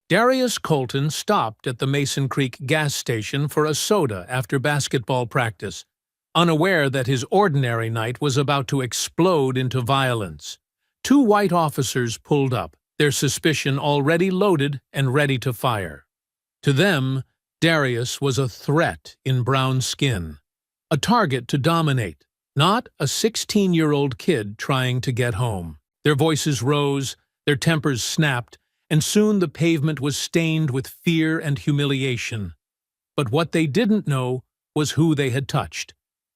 Darius Colton stopped at the Mason Creek gas station for a soda after basketball practice, unaware that his ordinary night was about to explode into violence. Two white officers pulled up, their suspicion already loaded and ready to fire. To them, Darius was a threat in brown skin, a target to dominate, not a 16-year-old kid trying to get home. Their voices rose, their tempers snapped, and soon the pavement was stained with fear and humiliation. But what they didn't know was who they had touched.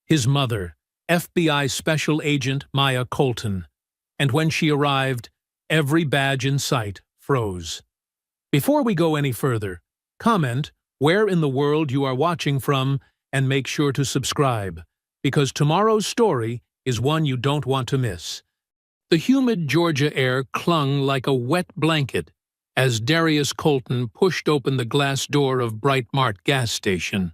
His mother, FBI Special Agent Maya Colton. And when she arrived, every badge in sight froze. Before we go any further, comment where in the world you are watching from and make sure to subscribe, because tomorrow's story is one you don't want to miss. The humid Georgia air clung like a wet blanket as Darius Colton pushed open the glass door of Bright Mart gas station.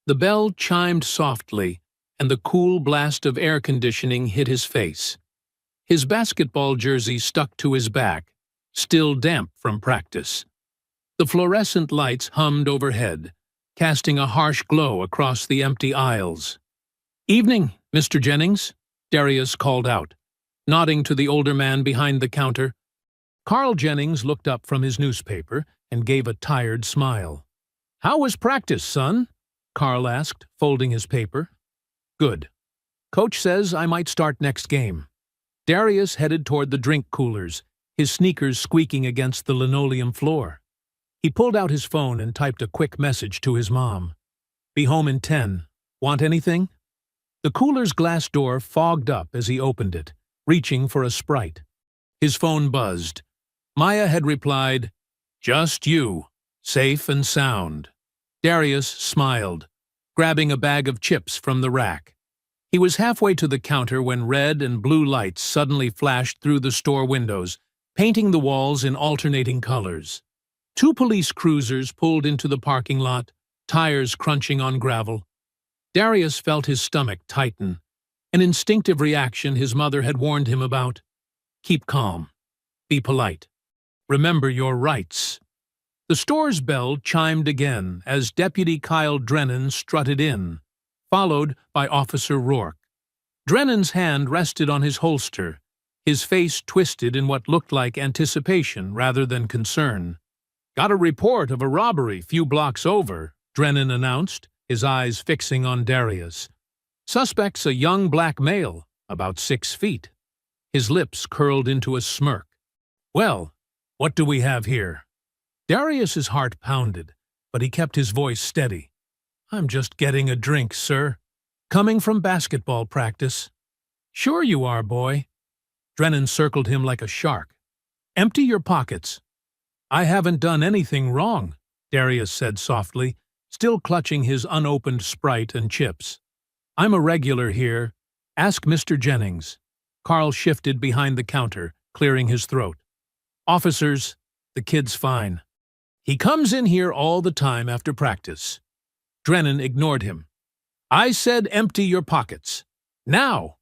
The bell chimed softly, and the cool blast of air conditioning hit his face. His basketball jersey stuck to his back, still damp from practice. The fluorescent lights hummed overhead, casting a harsh glow across the empty aisles. "Evening, Mr. Jennings," Darius called out, nodding to the older man behind the counter. Carl Jennings looked up from his newspaper and gave a tired smile. "How was practice, son?" Carl asked, folding his paper. "Good. Coach says I might start next game." Darius headed toward the drink coolers, his sneakers squeaking against the linoleum floor. He pulled out his phone and typed a quick message to his mom. "Be home in 10. Want anything?" The cooler's glass door fogged up as he opened it, reaching for a Sprite. His phone buzzed. Maya had replied, "Just you, safe and sound." Darius smiled, grabbing a bag of chips from the rack. He was halfway to the counter when red and blue lights suddenly flashed through the store windows, painting the walls in alternating colors. Two police cruisers pulled into the parking lot, tires crunching on gravel. Darius felt his stomach tighten, an instinctive reaction his mother had warned him about. Keep calm. Be polite. Remember your rights. The store's bell chimed again as Deputy Kyle Drennan strutted in, followed by Officer Rourke. Drennan's hand rested on his holster, his face twisted in what looked like anticipation rather than concern. "Got a report of a robbery few blocks over," Drennan announced, his eyes fixing on Darius. "Suspect's a young black male, about 6 feet. His lips curled into a smirk. Well, what do we have here?" Darius's heart pounded, but he kept his voice steady. "I'm just getting a drink, sir. Coming from basketball practice." "Sure you are, boy." Drennan circled him like a shark. "Empty your pockets." "I haven't done anything wrong," Darius said softly, still clutching his unopened Sprite and chips. "I'm a regular here. Ask Mr. Jennings." Carl shifted behind the counter, clearing his throat. "Officers, the kid's fine. He comes in here all the time after practice." Drennan ignored him. "I said empty your pockets. Now!"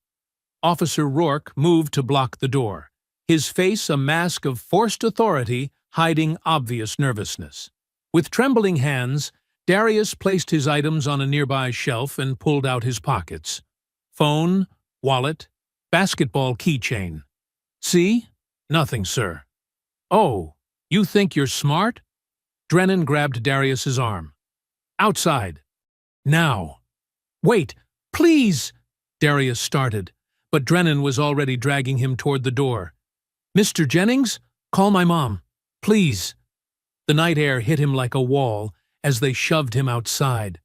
Officer Rourke moved to block the door, his face a mask of forced authority hiding obvious nervousness. With trembling hands, Darius placed his items on a nearby shelf and pulled out his pockets. Phone, wallet, basketball keychain. "See? Nothing, sir." "Oh, you think you're smart?" Drennan grabbed Darius's arm. "Outside. Now." "Wait, please!" Darius started, but Drennan was already dragging him toward the door. "Mr. Jennings, call my mom. Please." The night air hit him like a wall as they shoved him outside.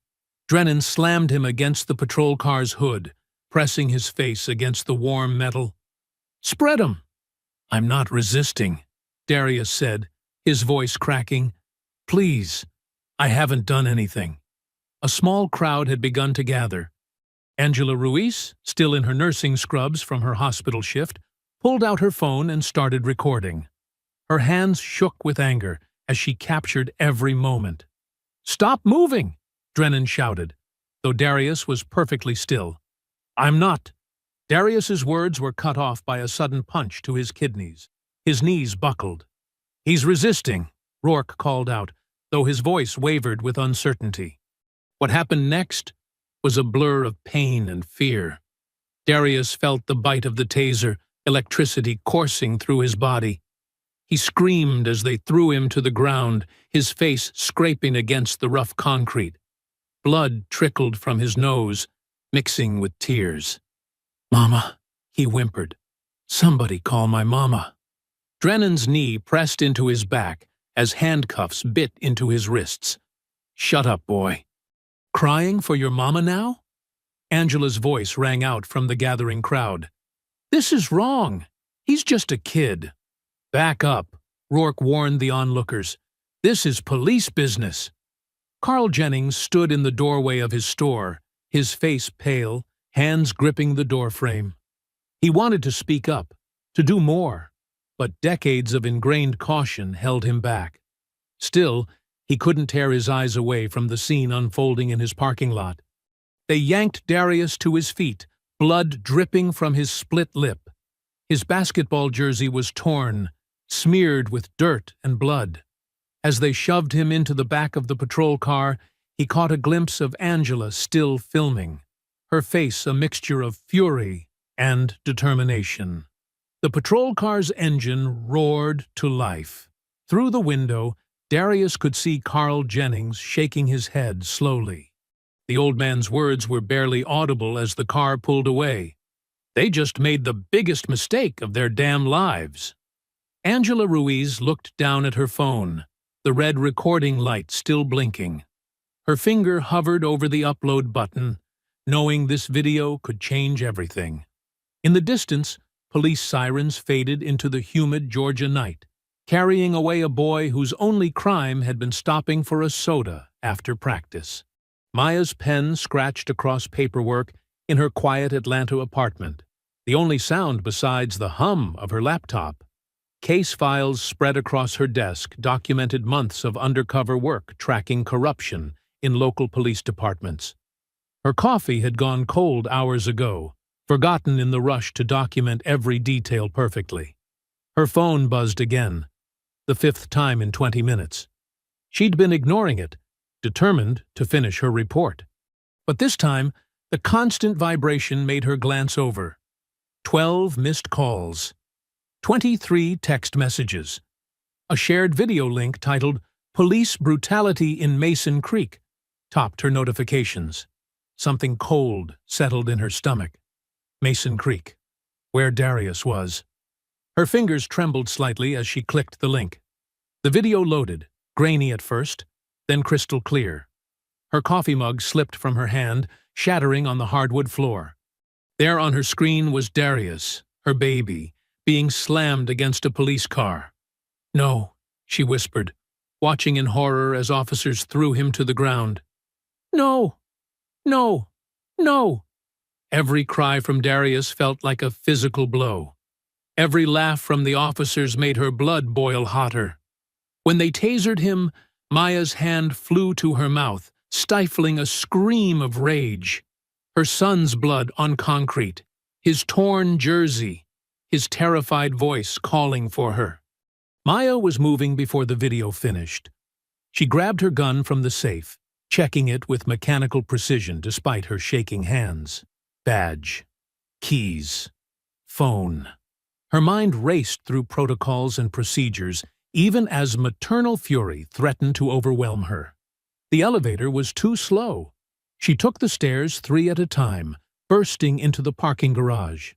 Drennan slammed him against the patrol car's hood, pressing his face against the warm metal. "Spread 'em." "I'm not resisting," Darius said, his voice cracking. "Please, I haven't done anything." A small crowd had begun to gather. Angela Ruiz, still in her nursing scrubs from her hospital shift, pulled out her phone and started recording. Her hands shook with anger as she captured every moment. "Stop moving!" Drennan shouted, though Darius was perfectly still. "I'm not." Darius's words were cut off by a sudden punch to his kidneys. His knees buckled. "He's resisting. Rourke called out, though his voice wavered with uncertainty. What happened next was a blur of pain and fear. Darius felt the bite of the taser, electricity coursing through his body. He screamed as they threw him to the ground, his face scraping against the rough concrete. Blood trickled from his nose, mixing with tears. "Mama," he whimpered. "Somebody call my mama." Drennan's knee pressed into his back as handcuffs bit into his wrists. "Shut up, boy." "Crying for your mama now?" Angela's voice rang out from the gathering crowd. "This is wrong. He's just a kid." "Back up," Rourke warned the onlookers. "This is police business." Carl Jennings stood in the doorway of his store, his face pale, hands gripping the doorframe. He wanted to speak up, to do more, but decades of ingrained caution held him back. Still, he couldn't tear his eyes away from the scene unfolding in his parking lot. They yanked Darius to his feet, blood dripping from his split lip. His basketball jersey was torn, smeared with dirt and blood. As they shoved him into the back of the patrol car, he caught a glimpse of Angela still filming, her face a mixture of fury and determination. The patrol car's engine roared to life. Through the window, Darius could see Carl Jennings shaking his head slowly. The old man's words were barely audible as the car pulled away. They just made the biggest mistake of their damn lives. Angela Ruiz looked down at her phone, the red recording light still blinking. Her finger hovered over the upload button, knowing this video could change everything. In the distance, police sirens faded into the humid Georgia night, carrying away a boy whose only crime had been stopping for a soda after practice. Maya's pen scratched across paperwork in her quiet Atlanta apartment, the only sound besides the hum of her laptop. Case files spread across her desk documented months of undercover work tracking corruption in local police departments. Her coffee had gone cold hours ago, forgotten in the rush to document every detail perfectly. Her phone buzzed again, the fifth time in 20 minutes. She'd been ignoring it, determined to finish her report. But this time, the constant vibration made her glance over. 12 missed calls. 23 text messages. A shared video link titled "Police Brutality in Mason Creek" topped her notifications. Something cold settled in her stomach. Mason Creek, where Darius was. Her fingers trembled slightly as she clicked the link. The video loaded, grainy at first, then crystal clear. Her coffee mug slipped from her hand, shattering on the hardwood floor. There on her screen was Darius, her baby, being slammed against a police car. "No," she whispered, watching in horror as officers threw him to the ground. "No! No! No!" Every cry from Darius felt like a physical blow. Every laugh from the officers made her blood boil hotter. When they tasered him, Maya's hand flew to her mouth, stifling a scream of rage. Her son's blood on concrete, his torn jersey, his terrified voice calling for her. Maya was moving before the video finished. She grabbed her gun from the safe, checking it with mechanical precision despite her shaking hands. Badge, keys, phone. Her mind raced through protocols and procedures, even as maternal fury threatened to overwhelm her. The elevator was too slow. She took the stairs 3 at a time, bursting into the parking garage.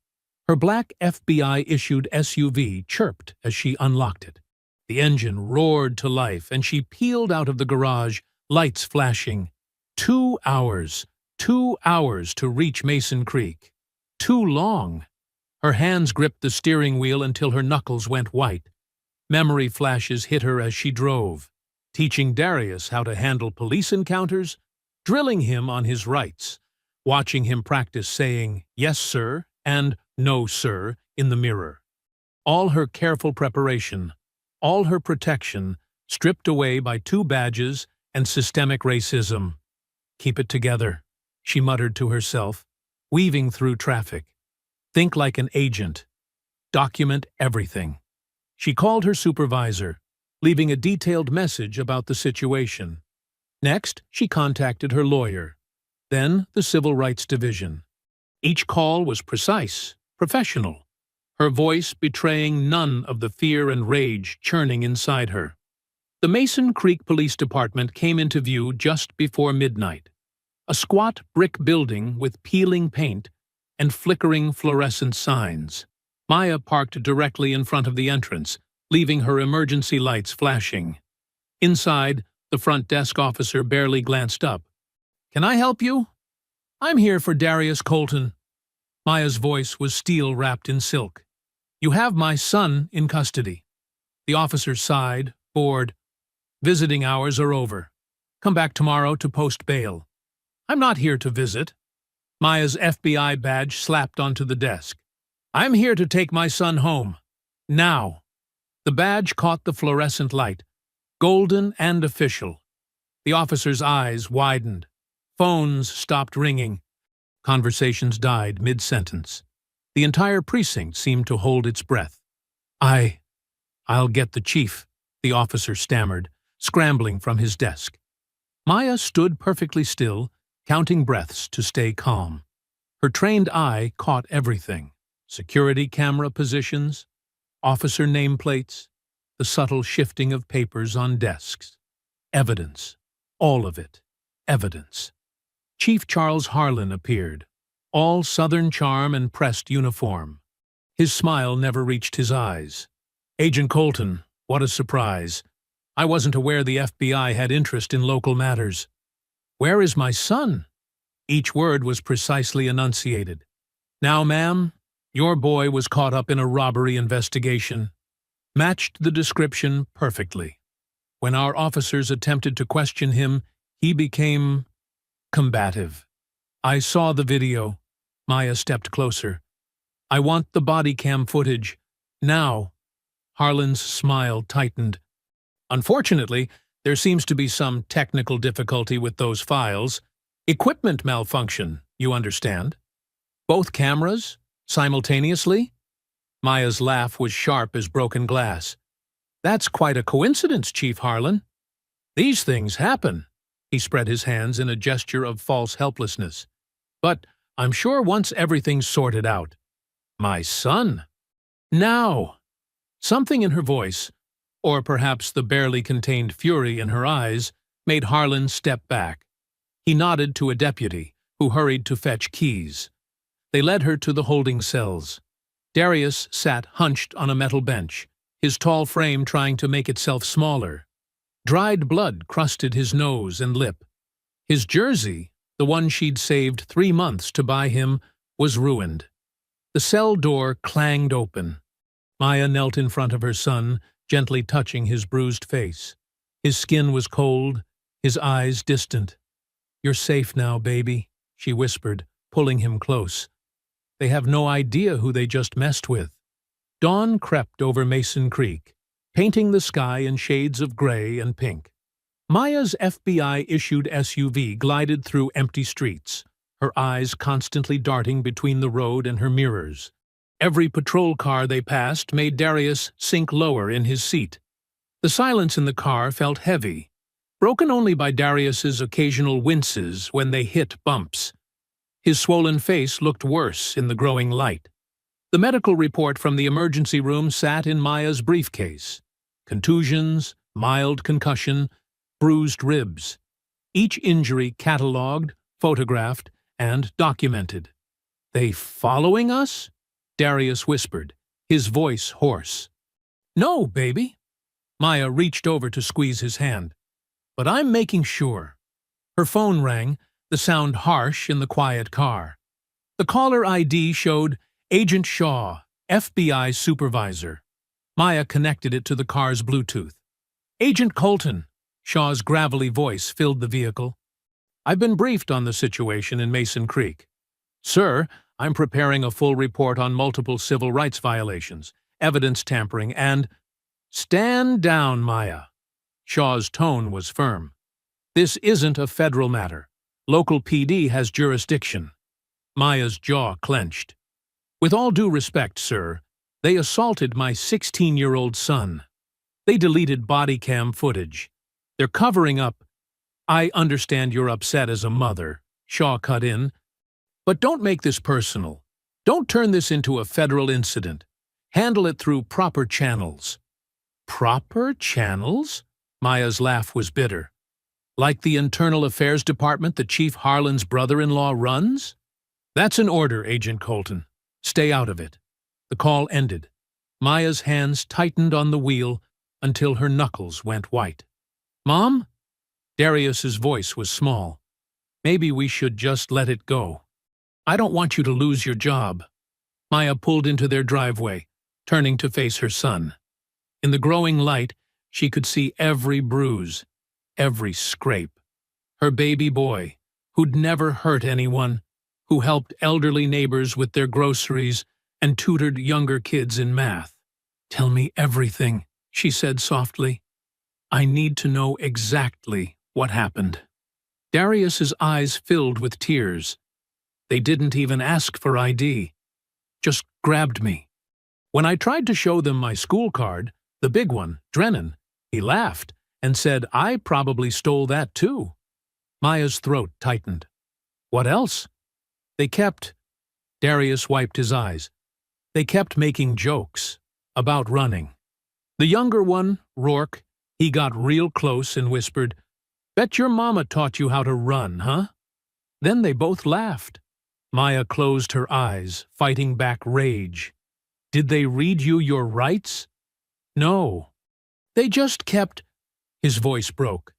Her black FBI-issued SUV chirped as she unlocked it. The engine roared to life, and she peeled out of the garage, lights flashing. 2 hours. 2 hours to reach Mason Creek. Too long. Her hands gripped the steering wheel until her knuckles went white. Memory flashes hit her as she drove, teaching Darius how to handle police encounters, drilling him on his rights, watching him practice saying, "Yes, sir," and "No, sir," in the mirror. All her careful preparation, all her protection, stripped away by 2 badges and systemic racism. "Keep it together," she muttered to herself, weaving through traffic. "Think like an agent. Document everything." She called her supervisor. leaving a detailed message about the situation. Next, she contacted her lawyer, then the Civil Rights Division. Each call was precise, professional, her voice betraying none of the fear and rage churning inside her. The Mason Creek Police Department came into view just before midnight. A squat brick building with peeling paint and flickering fluorescent signs. Maya parked directly in front of the entrance, leaving her emergency lights flashing. Inside, the front desk officer barely glanced up. "Can I help you?" "I'm here for Darius Colton." Maya's voice was steel wrapped in silk. "You have my son in custody." The officer sighed, bored. "Visiting hours are over. Come back tomorrow to post bail." "I'm not here to visit." Maya's FBI badge slapped onto the desk. "I'm here to take my son home. Now." The badge caught the fluorescent light, golden and official. The officer's eyes widened. Phones stopped ringing. Conversations died mid-sentence. The entire precinct seemed to hold its breath. I'll get the chief," the officer stammered, scrambling from his desk. Maya stood perfectly still, counting breaths to stay calm. Her trained eye caught everything: security camera positions, officer nameplates, the subtle shifting of papers on desks. Evidence. All of it. Evidence. Chief Charles Harlan appeared, all Southern charm and pressed uniform. His smile never reached his eyes. "Agent Colton, what a surprise. I wasn't aware the FBI had interest in local matters." "Where is my son?" Each word was precisely enunciated. "Now, ma'am, your boy was caught up in a robbery investigation." Matched the description perfectly. When our officers attempted to question him, he became combative. "I saw the video." Maya stepped closer. "I want the body cam footage. Now." Harlan's smile tightened. "Unfortunately, there seems to be some technical difficulty with those files. Equipment malfunction, you understand." "Both cameras? Simultaneously?" Maya's laugh was sharp as broken glass. "That's quite a coincidence, Chief Harlan." "These things happen." He spread his hands in a gesture of false helplessness. "But I'm sure once everything's sorted out." "My son." "Now." Something in her voice, or perhaps the barely contained fury in her eyes, made Harlan step back. He nodded to a deputy, who hurried to fetch keys. They led her to the holding cells. Darius sat hunched on a metal bench, his tall frame trying to make itself smaller. Dried blood crusted his nose and lip. His jersey, the one she'd saved 3 months to buy him, was ruined. The cell door clanged open. Maya knelt in front of her son, gently touching his bruised face. His skin was cold, his eyes distant. "You're safe now, baby," she whispered, pulling him close. "They have no idea who they just messed with." Dawn crept over Mason Creek, painting the sky in shades of gray and pink. Maya's FBI-issued SUV glided through empty streets, her eyes constantly darting between the road and her mirrors. Every patrol car they passed made Darius sink lower in his seat. The silence in the car felt heavy, broken only by Darius's occasional winces when they hit bumps. His swollen face looked worse in the growing light. The medical report from the emergency room sat in Maya's briefcase. Contusions, mild concussion, bruised ribs. Each injury catalogued, photographed, and documented. "They following us?" Darius whispered, his voice hoarse. "No, baby." Maya reached over to squeeze his hand. "But I'm making sure." Her phone rang, the sound harsh in the quiet car. The caller ID showed Agent Shaw, FBI supervisor. Maya connected it to the car's Bluetooth. "Agent Colton," Shaw's gravelly voice filled the vehicle. "I've been briefed on the situation in Mason Creek. Sir, I'm preparing a full report on multiple civil rights violations, evidence tampering, and—" "Stand down, Maya." Shaw's tone was firm. "This isn't a federal matter. Local PD has jurisdiction." Maya's jaw clenched. "With all due respect, sir, they assaulted my 16-year-old son." They deleted body cam footage. They're covering up. I understand you're upset as a mother, Shaw cut in. But don't make this personal. Don't turn this into a federal incident. Handle it through proper channels. Proper channels? Maya's laugh was bitter. Like the Internal Affairs Department that Chief Harlan's brother-in-law runs? That's an order, Agent Colton. Stay out of it. The call ended. Maya's hands tightened on the wheel until her knuckles went white. Mom? Darius's voice was small. Maybe we should just let it go. I don't want you to lose your job. Maya pulled into their driveway, turning to face her son. In the growing light, she could see every bruise, every scrape. Her baby boy, who'd never hurt anyone, who helped elderly neighbors with their groceries and tutored younger kids in math. Tell me everything, she said softly. I need to know exactly what happened. Darius's eyes filled with tears. They didn't even ask for ID. Just grabbed me. When I tried to show them my school card, the big one, Drennan, he laughed and said I probably stole that too. Maya's throat tightened. What else? They kept... Darius wiped his eyes. They kept making jokes about running. The younger one, Rourke, he got real close and whispered, Bet your mama taught you how to run, huh? Then they both laughed. Maya closed her eyes, fighting back rage. Did they read you your rights? No. They just kept... His voice broke.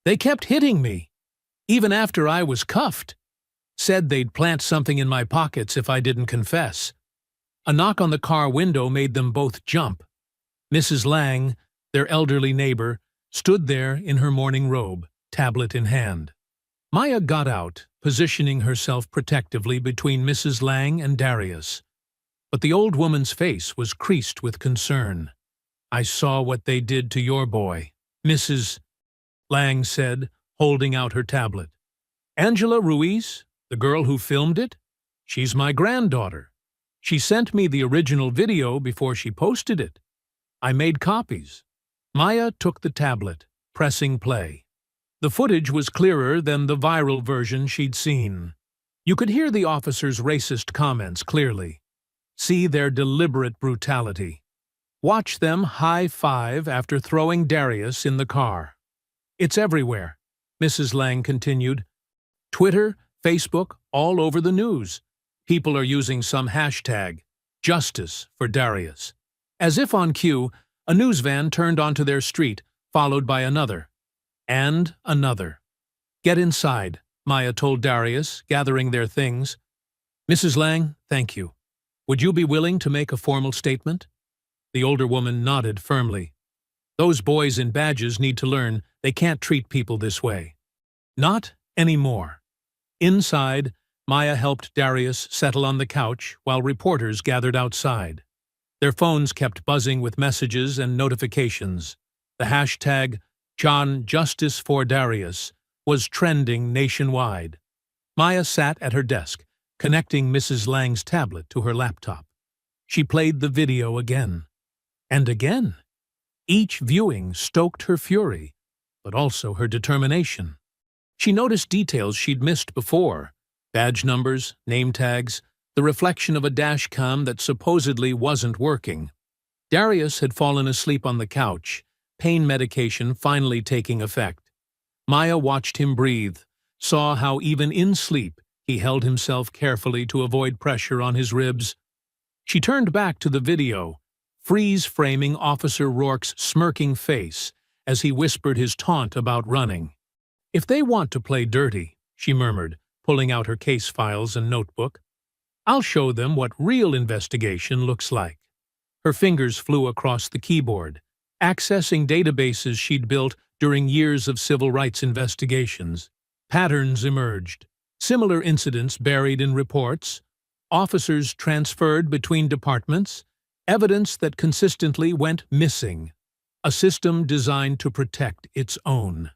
They kept hitting me, even after I was cuffed. Said they'd plant something in my pockets if I didn't confess. A knock on the car window made them both jump. Mrs. Lang, their elderly neighbor, stood there in her morning robe, tablet in hand. Maya got out, positioning herself protectively between Mrs. Lang and Darius. But the old woman's face was creased with concern. I saw what they did to your boy, Mrs. Lang said, holding out her tablet. Angela Ruiz, the girl who filmed it? She's my granddaughter. She sent me the original video before she posted it. I made copies. Maya took the tablet, pressing play. The footage was clearer than the viral version she'd seen. You could hear the officers' racist comments clearly. See their deliberate brutality. Watch them high-five after throwing Darius in the car. It's everywhere, Mrs. Lang continued. Twitter, Facebook, all over the news. People are using some hashtag, Justice for Darius. As if on cue, a news van turned onto their street, followed by another. And another. Get inside, Maya told Darius, gathering their things. Mrs. Lang, thank you. Would you be willing to make a formal statement? The older woman nodded firmly. Those boys in badges need to learn they can't treat people this way. Not anymore. Inside, Maya helped Darius settle on the couch while reporters gathered outside. Their phones kept buzzing with messages and notifications. The hashtag John Justice for Darius was trending nationwide. Maya sat at her desk, connecting Mrs. Lang's tablet to her laptop. She played the video again. And again. Each viewing stoked her fury, but also her determination. She noticed details she'd missed before. Badge numbers, name tags, the reflection of a dash cam that supposedly wasn't working. Darius had fallen asleep on the couch, pain medication finally taking effect. Maya watched him breathe, saw how even in sleep he held himself carefully to avoid pressure on his ribs. She turned back to the video, freeze-framing Officer Rourke's smirking face as he whispered his taunt about running. If they want to play dirty, she murmured, pulling out her case files and notebook, I'll show them what real investigation looks like. Her fingers flew across the keyboard, accessing databases she'd built during years of civil rights investigations. Patterns emerged, similar incidents buried in reports, officers transferred between departments, evidence that consistently went missing, a system designed to protect its own.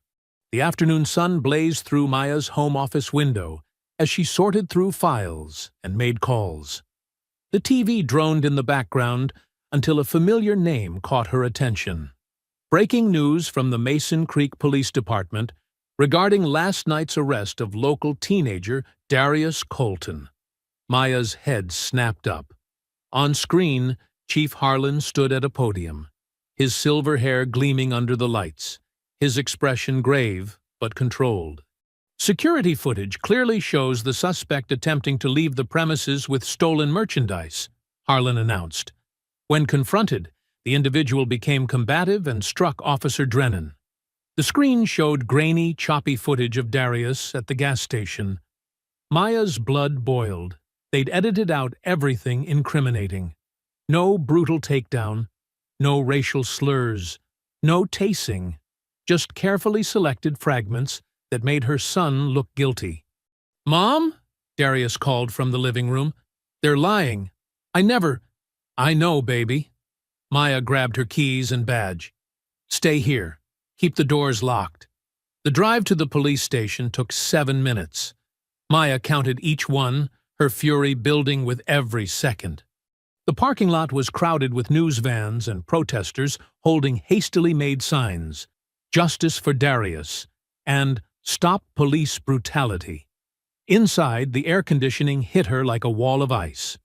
The afternoon sun blazed through Maya's home office window as she sorted through files and made calls. The TV droned in the background until a familiar name caught her attention. Breaking news from the Mason Creek Police Department regarding last night's arrest of local teenager Darius Colton. Maya's head snapped up. On screen, Chief Harlan stood at a podium, his silver hair gleaming under the lights, his expression grave but controlled. Security footage clearly shows the suspect attempting to leave the premises with stolen merchandise, Harlan announced. When confronted, the individual became combative and struck Officer Drennan. The screen showed grainy, choppy footage of Darius at the gas station. Maya's blood boiled. They'd edited out everything incriminating. No brutal takedown, no racial slurs, no tasing, just carefully selected fragments that made her son look guilty. "Mom?" Darius called from the living room. "They're lying. I know, baby." Maya grabbed her keys and badge. "Stay here. Keep the doors locked." The drive to the police station took 7 minutes. Maya counted each one, her fury building with every second. The parking lot was crowded with news vans and protesters holding hastily made signs, "Justice for Darius," and "Stop Police Brutality." Inside, the air conditioning hit her like a wall of ice.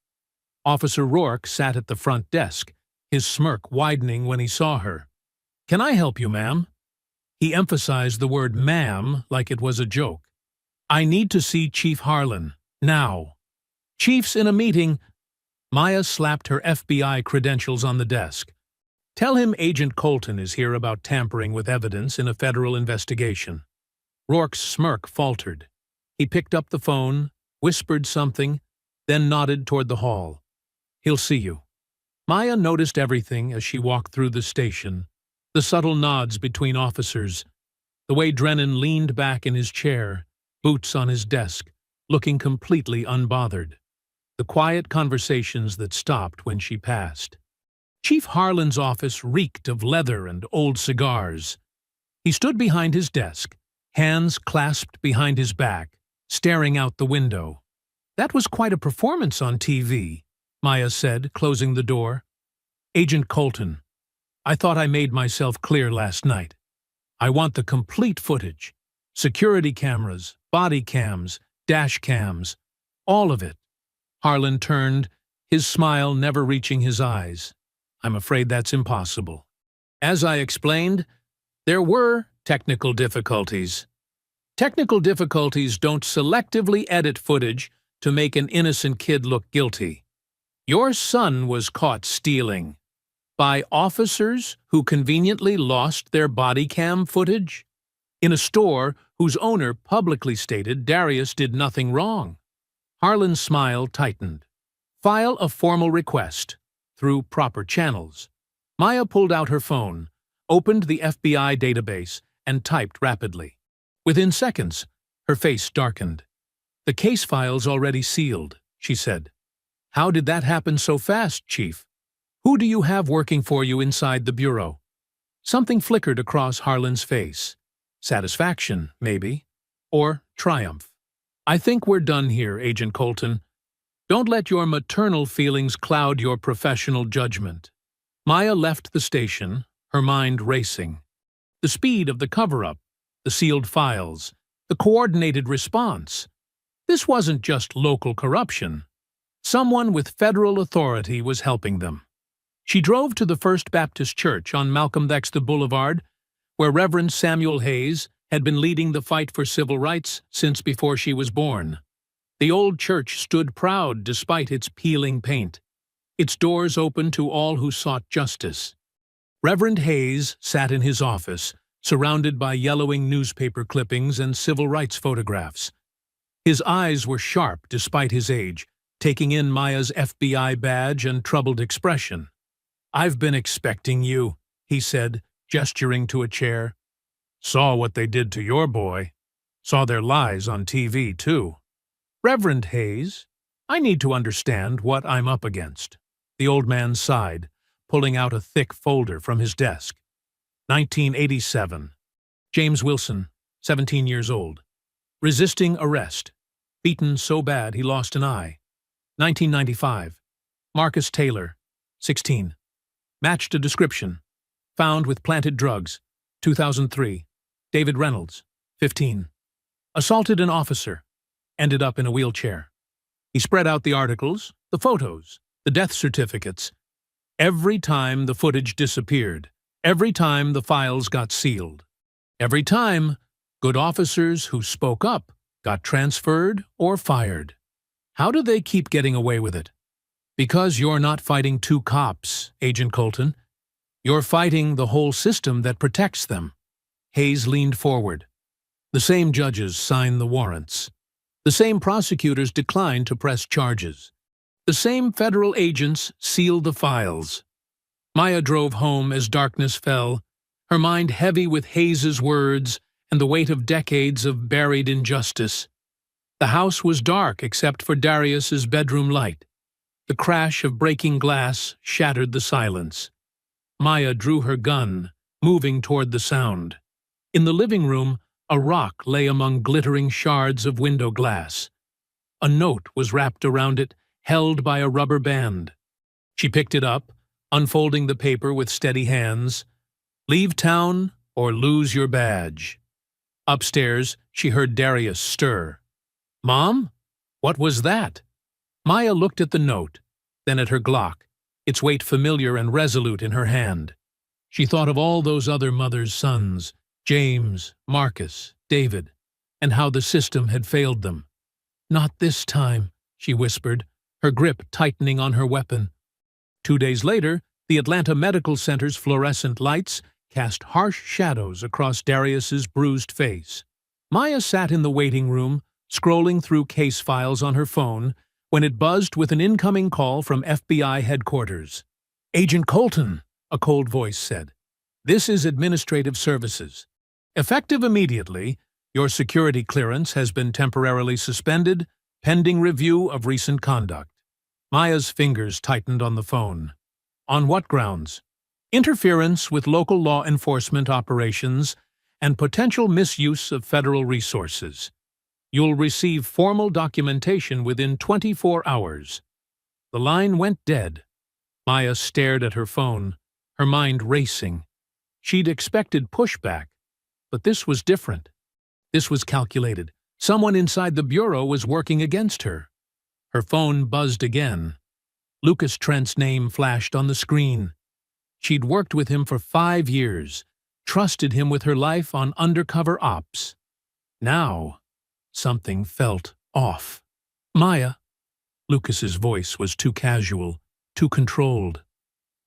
Officer Rourke sat at the front desk, his smirk widening when he saw her. "Can I help you, ma'am?" He emphasized the word ma'am like it was a joke. "I need to see Chief Harlan, now." "Chief's in a meeting." Maya slapped her FBI credentials on the desk. "Tell him Agent Colton is here about tampering with evidence in a federal investigation." Rourke's smirk faltered. He picked up the phone, whispered something, then nodded toward the hall. "He'll see you." Maya noticed everything as she walked through the station. The subtle nods between officers, the way Drennan leaned back in his chair, boots on his desk, looking completely unbothered. The quiet conversations that stopped when she passed. Chief Harlan's office reeked of leather and old cigars. He stood behind his desk, hands clasped behind his back, staring out the window. "That was quite a performance on TV," Maya said, closing the door. "Agent Colton, I thought I made myself clear last night. I want the complete footage. Security cameras, body cams, dash cams, all of it." Harlan turned, his smile never reaching his eyes. "I'm afraid that's impossible." "As I explained, there were technical difficulties. Technical difficulties don't selectively edit footage to make an innocent kid look guilty. Your son was caught stealing. By officers who conveniently lost their body cam footage? In a store whose owner publicly stated Darius did nothing wrong." Harlan's smile tightened. "File a formal request, through proper channels." Maya pulled out her phone, opened the FBI database, and typed rapidly. Within seconds, her face darkened. "The case file's already sealed," she said. "How did that happen so fast, Chief? Who do you have working for you inside the bureau?" Something flickered across Harlan's face. Satisfaction, maybe. Or triumph. "I think we're done here, Agent Colton. Don't let your maternal feelings cloud your professional judgment." Maya left the station, her mind racing. The speed of the cover-up, the sealed files, the coordinated response. This wasn't just local corruption. Someone with federal authority was helping them. She drove to the First Baptist Church on Malcolm X Boulevard, where Reverend Samuel Hayes had been leading the fight for civil rights since before she was born. The old church stood proud despite its peeling paint, its doors open to all who sought justice. Reverend Hayes sat in his office, surrounded by yellowing newspaper clippings and civil rights photographs. His eyes were sharp despite his age, taking in Maya's FBI badge and troubled expression. "I've been expecting you," he said, gesturing to a chair. "Saw what they did to your boy. Saw their lies on TV, too." "Reverend Hayes, I need to understand what I'm up against." The old man sighed, pulling out a thick folder from his desk. 1987. James Wilson, 17 years old. Resisting arrest. Beaten so bad he lost an eye. 1995. Marcus Taylor, 16. Matched a description. found with planted drugs. 2003. David Reynolds, 15. Assaulted an officer, ended up in a wheelchair. He spread out the articles, the photos, the death certificates. Every time the footage disappeared, every time the files got sealed, every time good officers who spoke up got transferred or fired. How do they keep getting away with it? Because you're not fighting two cops, Agent Colton. You're fighting the whole system that protects them. Hayes leaned forward. The same judges signed the warrants. The same prosecutors declined to press charges. The same federal agents sealed the files. Maya drove home as darkness fell, her mind heavy with Hayes's words and the weight of decades of buried injustice. The house was dark except for Darius's bedroom light. The crash of breaking glass shattered the silence. Maya drew her gun, moving toward the sound. In the living room, a rock lay among glittering shards of window glass. A note was wrapped around it, held by a rubber band. She picked it up, unfolding the paper with steady hands. Leave town or lose your badge. Upstairs, she heard Darius stir. Mom? What was that? Maya looked at the note, then at her Glock, its weight familiar and resolute in her hand. She thought of all those other mothers' sons, James, Marcus, David, and how the system had failed them. Not this time, she whispered, her grip tightening on her weapon. 2 days later, the Atlanta Medical Center's fluorescent lights cast harsh shadows across Darius's bruised face. Maya sat in the waiting room, scrolling through case files on her phone, when it buzzed with an incoming call from FBI headquarters. Agent Colton, a cold voice said. This is Administrative Services. Effective immediately, your security clearance has been temporarily suspended, pending review of recent conduct. Maya's fingers tightened on the phone. On what grounds? Interference with local law enforcement operations and potential misuse of federal resources. You'll receive formal documentation within 24 hours. The line went dead. Maya stared at her phone, her mind racing. She'd expected pushback, but this was different. This was calculated. Someone inside the bureau was working against her. Her phone buzzed again. Lucas Trent's name flashed on the screen. She'd worked with him for 5 years, trusted him with her life on undercover ops. Now, something felt off. Maya, Lucas's voice was too casual, too controlled.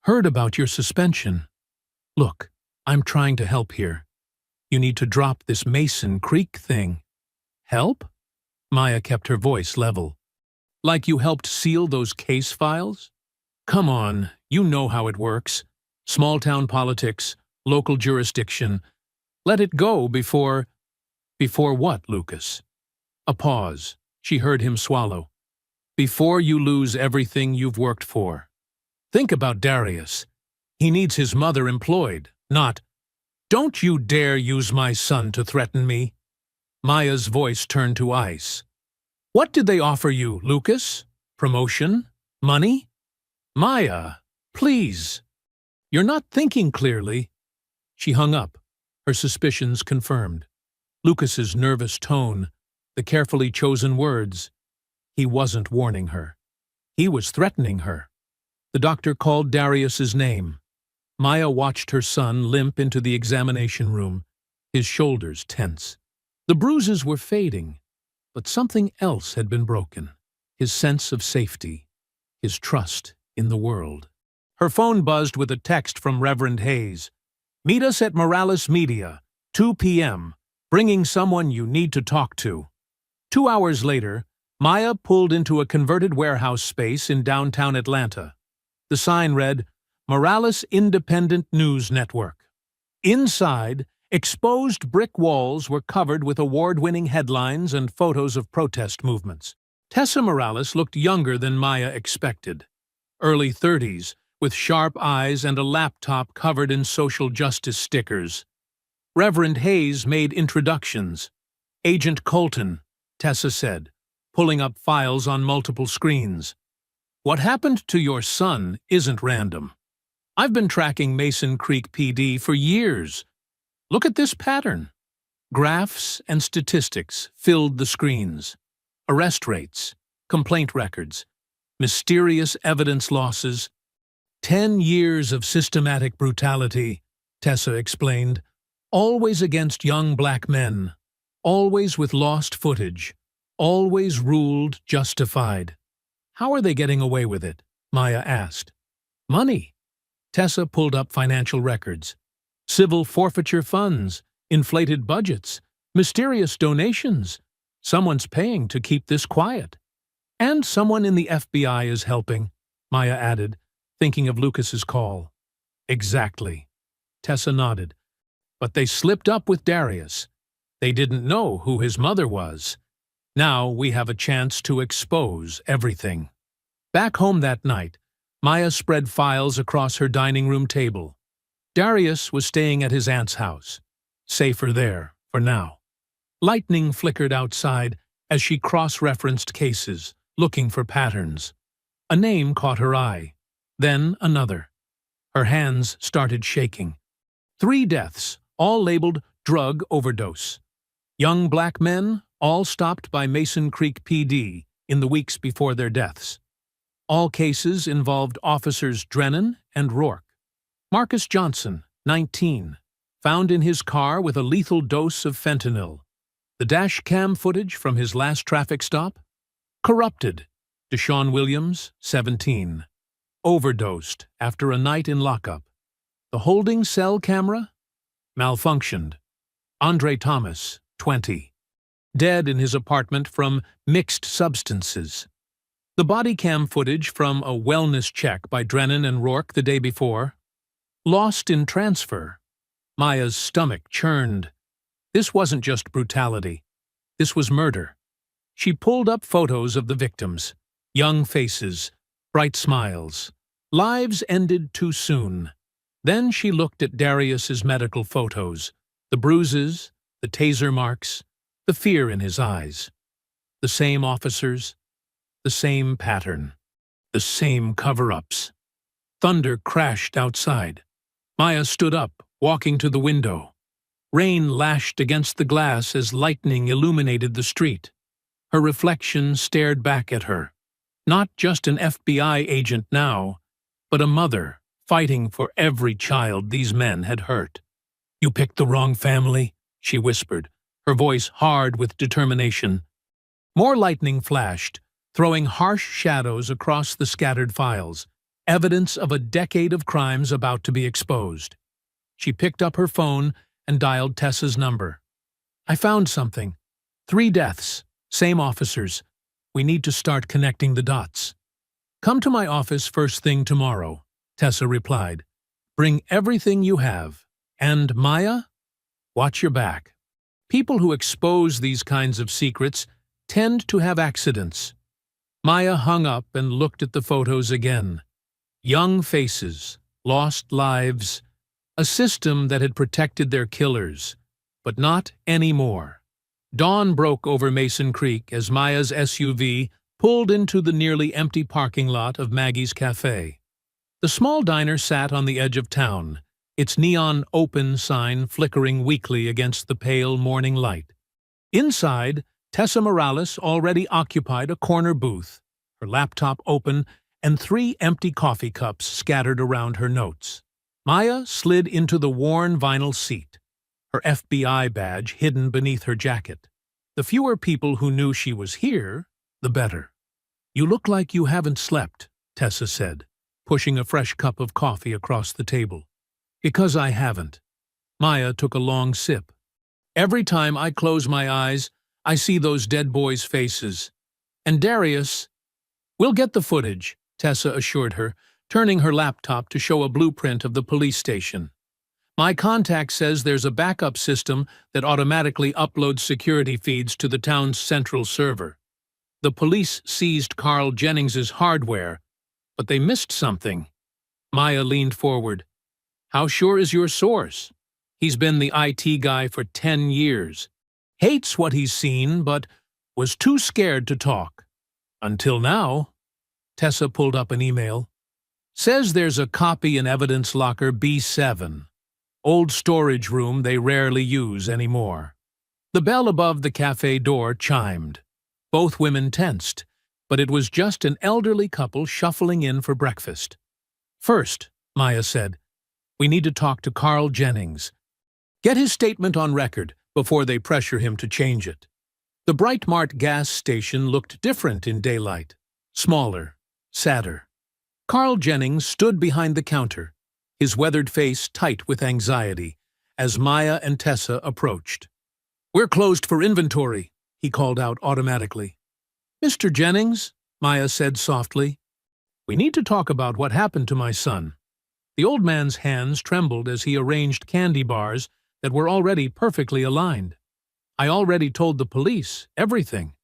Heard about your suspension. Look, I'm trying to help here. You need to drop this Mason Creek thing. Help? Maya kept her voice level. Like you helped seal those case files? Come on, you know how it works. Small-town politics, local jurisdiction. Let it go before... Before what, Lucas? A pause. She heard him swallow. Before you lose everything you've worked for. Think about Darius. He needs his mother employed, not, don't you dare use my son to threaten me. Maya's voice turned to ice. What did they offer you, Lucas? Promotion? Money? Maya, please. You're not thinking clearly. She hung up, her suspicions confirmed. Lucas's nervous tone, the carefully chosen words. He wasn't warning her. He was threatening her. The doctor called Darius's name. Maya watched her son limp into the examination room, his shoulders tense. The bruises were fading, but something else had been broken. His sense of safety, his trust in the world. Her phone buzzed with a text from Reverend Hayes. Meet us at Morales Media, 2 p.m., bringing someone you need to talk to. 2 hours later, Maya pulled into a converted warehouse space in downtown Atlanta. The sign read, Morales Independent News Network. Inside, exposed brick walls were covered with award-winning headlines and photos of protest movements. Tessa Morales looked younger than Maya expected. Early 30s, with sharp eyes and a laptop covered in social justice stickers. Reverend Hayes made introductions. Agent Colton, Tessa said, pulling up files on multiple screens. What happened to your son isn't random. I've been tracking Mason Creek PD for years. Look at this pattern. Graphs and statistics filled the screens. Arrest rates, complaint records, mysterious evidence losses. 10 years of systematic brutality, Tessa explained. Always against young black men. Always with lost footage. Always ruled justified. How are they getting away with it? Maya asked. Money. Tessa pulled up financial records. Civil forfeiture funds, inflated budgets, mysterious donations. Someone's paying to keep this quiet. And someone in the FBI is helping, Maya added, thinking of Lucas's call. Exactly. Tessa nodded. But they slipped up with Darius. They didn't know who his mother was. Now we have a chance to expose everything. Back home that night, Maya spread files across her dining room table. Darius was staying at his aunt's house. Safer there, for now. Lightning flickered outside as she cross-referenced cases, looking for patterns. A name caught her eye. Then another. Her hands started shaking. 3 deaths, all labeled drug overdose. Young black men, all stopped by Mason Creek PD in the weeks before their deaths. All cases involved officers Drennan and Rourke. Marcus Johnson, 19, found in his car with a lethal dose of fentanyl. The dash cam footage from his last traffic stop? Corrupted. Deshaun Williams, 17. Overdosed after a night in lockup. The holding cell camera? Malfunctioned. Andre Thomas, 20. Dead in his apartment from mixed substances. The body cam footage from a wellness check by Drennan and Rourke the day before? Lost in transfer. Maya's stomach churned. This wasn't just brutality. This was murder. She pulled up photos of the victims. Young faces, bright smiles. Lives ended too soon. Then she looked at Darius's medical photos. The bruises, the taser marks, the fear in his eyes. The same officers, the same pattern, the same cover-ups. Thunder crashed outside. Maya stood up, walking to the window. Rain lashed against the glass as lightning illuminated the street. Her reflection stared back at her. Not just an FBI agent now, but a mother fighting for every child these men had hurt. "You picked the wrong family," she whispered, her voice hard with determination. More lightning flashed, throwing harsh shadows across the scattered files, evidence of a decade of crimes about to be exposed. She picked up her phone and dialed Tessa's number. "I found something. 3 deaths, same officers. We need to start connecting the dots." "Come to my office first thing tomorrow," Tessa replied. "Bring everything you have. And Maya, watch your back. People who expose these kinds of secrets tend to have accidents." Maya hung up and looked at the photos again. Young faces, lost lives, a system that had protected their killers, but not anymore. Dawn broke over Mason Creek as Maya's SUV pulled into the nearly empty parking lot of Maggie's Cafe. The small diner sat on the edge of town, its neon open sign flickering weakly against the pale morning light. Inside, Tessa Morales already occupied a corner booth, her laptop open and 3 empty coffee cups scattered around her notes. Maya slid into the worn vinyl seat, her FBI badge hidden beneath her jacket. The fewer people who knew she was here, the better. "You look like you haven't slept," Tessa said, pushing a fresh cup of coffee across the table. "Because I haven't." Maya took a long sip. "Every time I close my eyes, I see those dead boys' faces. And Darius—" "We'll get the footage," Tessa assured her, turning her laptop to show a blueprint of the police station. "My contact says there's a backup system that automatically uploads security feeds to the town's central server. The police seized Carl Jennings's hardware, but they missed something." Maya leaned forward. "How sure is your source? He's been the IT guy for 10 years. Hates what he's seen, but was too scared to talk. Until now." Tessa pulled up an email. Says there's a copy in evidence locker B7. Old storage room they rarely use anymore. The bell above the cafe door chimed. Both women tensed, but it was just an elderly couple shuffling in for breakfast. First, Maya said, we need to talk to Carl Jennings. Get his statement on record before they pressure him to change it. The Bright Mart gas station looked different in daylight, smaller, sadder. Carl Jennings stood behind the counter, his weathered face tight with anxiety, as Maya and Tessa approached. We're closed for inventory, he called out automatically. Mr. Jennings, Maya said softly, we need to talk about what happened to my son. The old man's hands trembled as he arranged candy bars that were already perfectly aligned. I already told the police everything.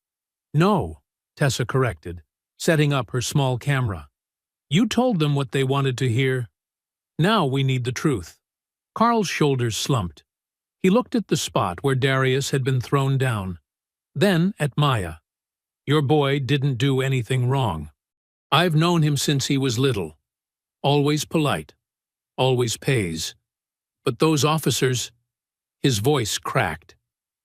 No, Tessa corrected, setting up her small camera. You told them what they wanted to hear. Now we need the truth. Carl's shoulders slumped. He looked at the spot where Darius had been thrown down, then at Maya. Your boy didn't do anything wrong. I've known him since he was little. Always polite. Always pays. But those officers... His voice cracked.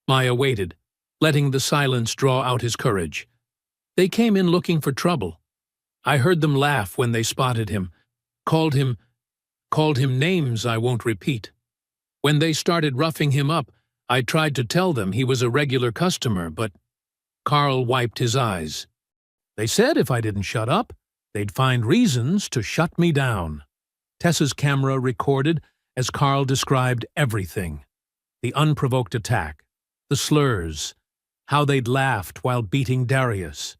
Maya waited, letting the silence draw out his courage. They came in looking for trouble. I heard them laugh when they spotted him, called him names I won't repeat. When they started roughing him up, I tried to tell them he was a regular customer, but... Carl wiped his eyes. They said if I didn't shut up, they'd find reasons to shut me down. Tessa's camera recorded as Carl described everything. The unprovoked attack, the slurs, how they'd laughed while beating Darius.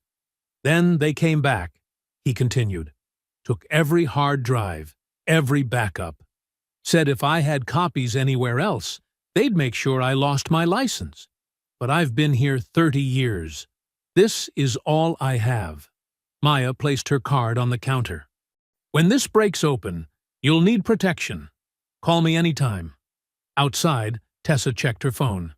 Then they came back, he continued, took every hard drive, every backup. Said if I had copies anywhere else, they'd make sure I lost my license. But I've been here 30 years. This is all I have. Maya placed her card on the counter. When this breaks open, you'll need protection. Call me anytime. Outside, Tessa checked her phone.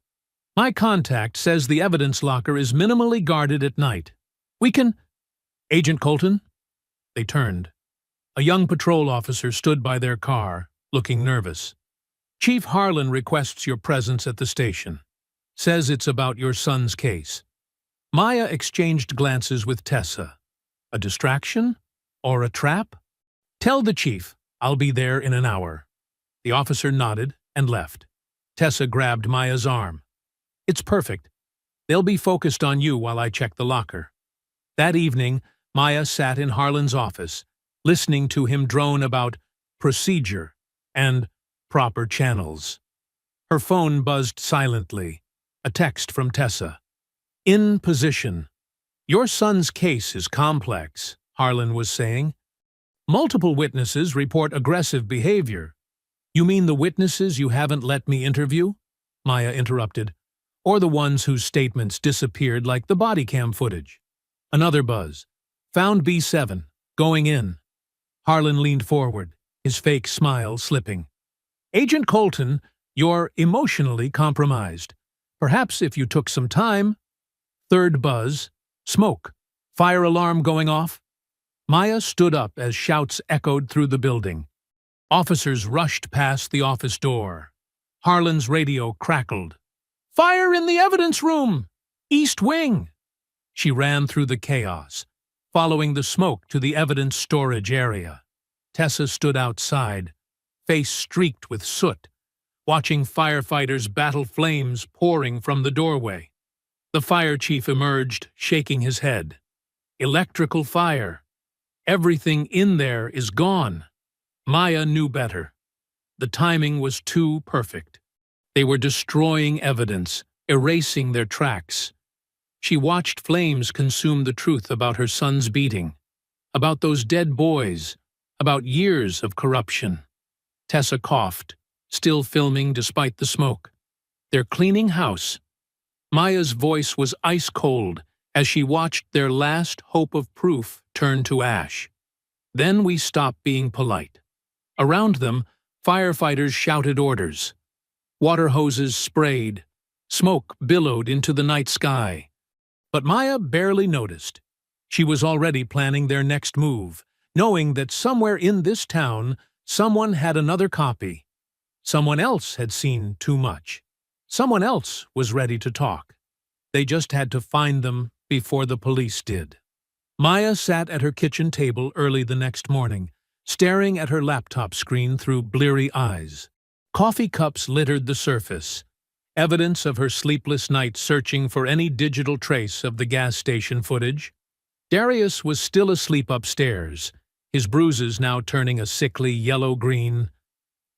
My contact says the evidence locker is minimally guarded at night. We can... Agent Colton? They turned. A young patrol officer stood by their car, looking nervous. Chief Harlan requests your presence at the station. Says it's about your son's case. Maya exchanged glances with Tessa. A distraction? Or a trap? Tell the chief, I'll be there in an hour. The officer nodded and left. Tessa grabbed Maya's arm. It's perfect. They'll be focused on you while I check the locker. That evening, Maya sat in Harlan's office, listening to him drone about procedure and proper channels. Her phone buzzed silently. A text from Tessa. In position. Your son's case is complex, Harlan was saying. Multiple witnesses report aggressive behavior. You mean the witnesses you haven't let me interview? Maya interrupted. Or the ones whose statements disappeared like the body cam footage. Another buzz. Found B7. Going in. Harlan leaned forward, his fake smile slipping. Agent Colton, you're emotionally compromised. Perhaps if you took some time. Third buzz. Smoke. Fire alarm going off. Maya stood up as shouts echoed through the building. Officers rushed past the office door. Harlan's radio crackled. Fire in the evidence room! East wing! She ran through the chaos, following the smoke to the evidence storage area. Tessa stood outside, face streaked with soot, watching firefighters battle flames pouring from the doorway. The fire chief emerged, shaking his head. Electrical fire. Everything in there is gone. Maya knew better. The timing was too perfect. They were destroying evidence, erasing their tracks. She watched flames consume the truth about her son's beating, about those dead boys, about years of corruption. Tessa coughed, still filming despite the smoke. They're cleaning house. Maya's voice was ice cold as she watched their last hope of proof turn to ash. Then we stopped being polite. Around them, firefighters shouted orders. Water hoses sprayed. Smoke billowed into the night sky. But Maya barely noticed. She was already planning their next move, knowing that somewhere in this town, someone had another copy. Someone else had seen too much. Someone else was ready to talk. They just had to find them before the police did. Maya sat at her kitchen table early the next morning, staring at her laptop screen through bleary eyes. Coffee cups littered the surface, evidence of her sleepless night searching for any digital trace of the gas station footage. Darius was still asleep upstairs, his bruises now turning a sickly yellow-green.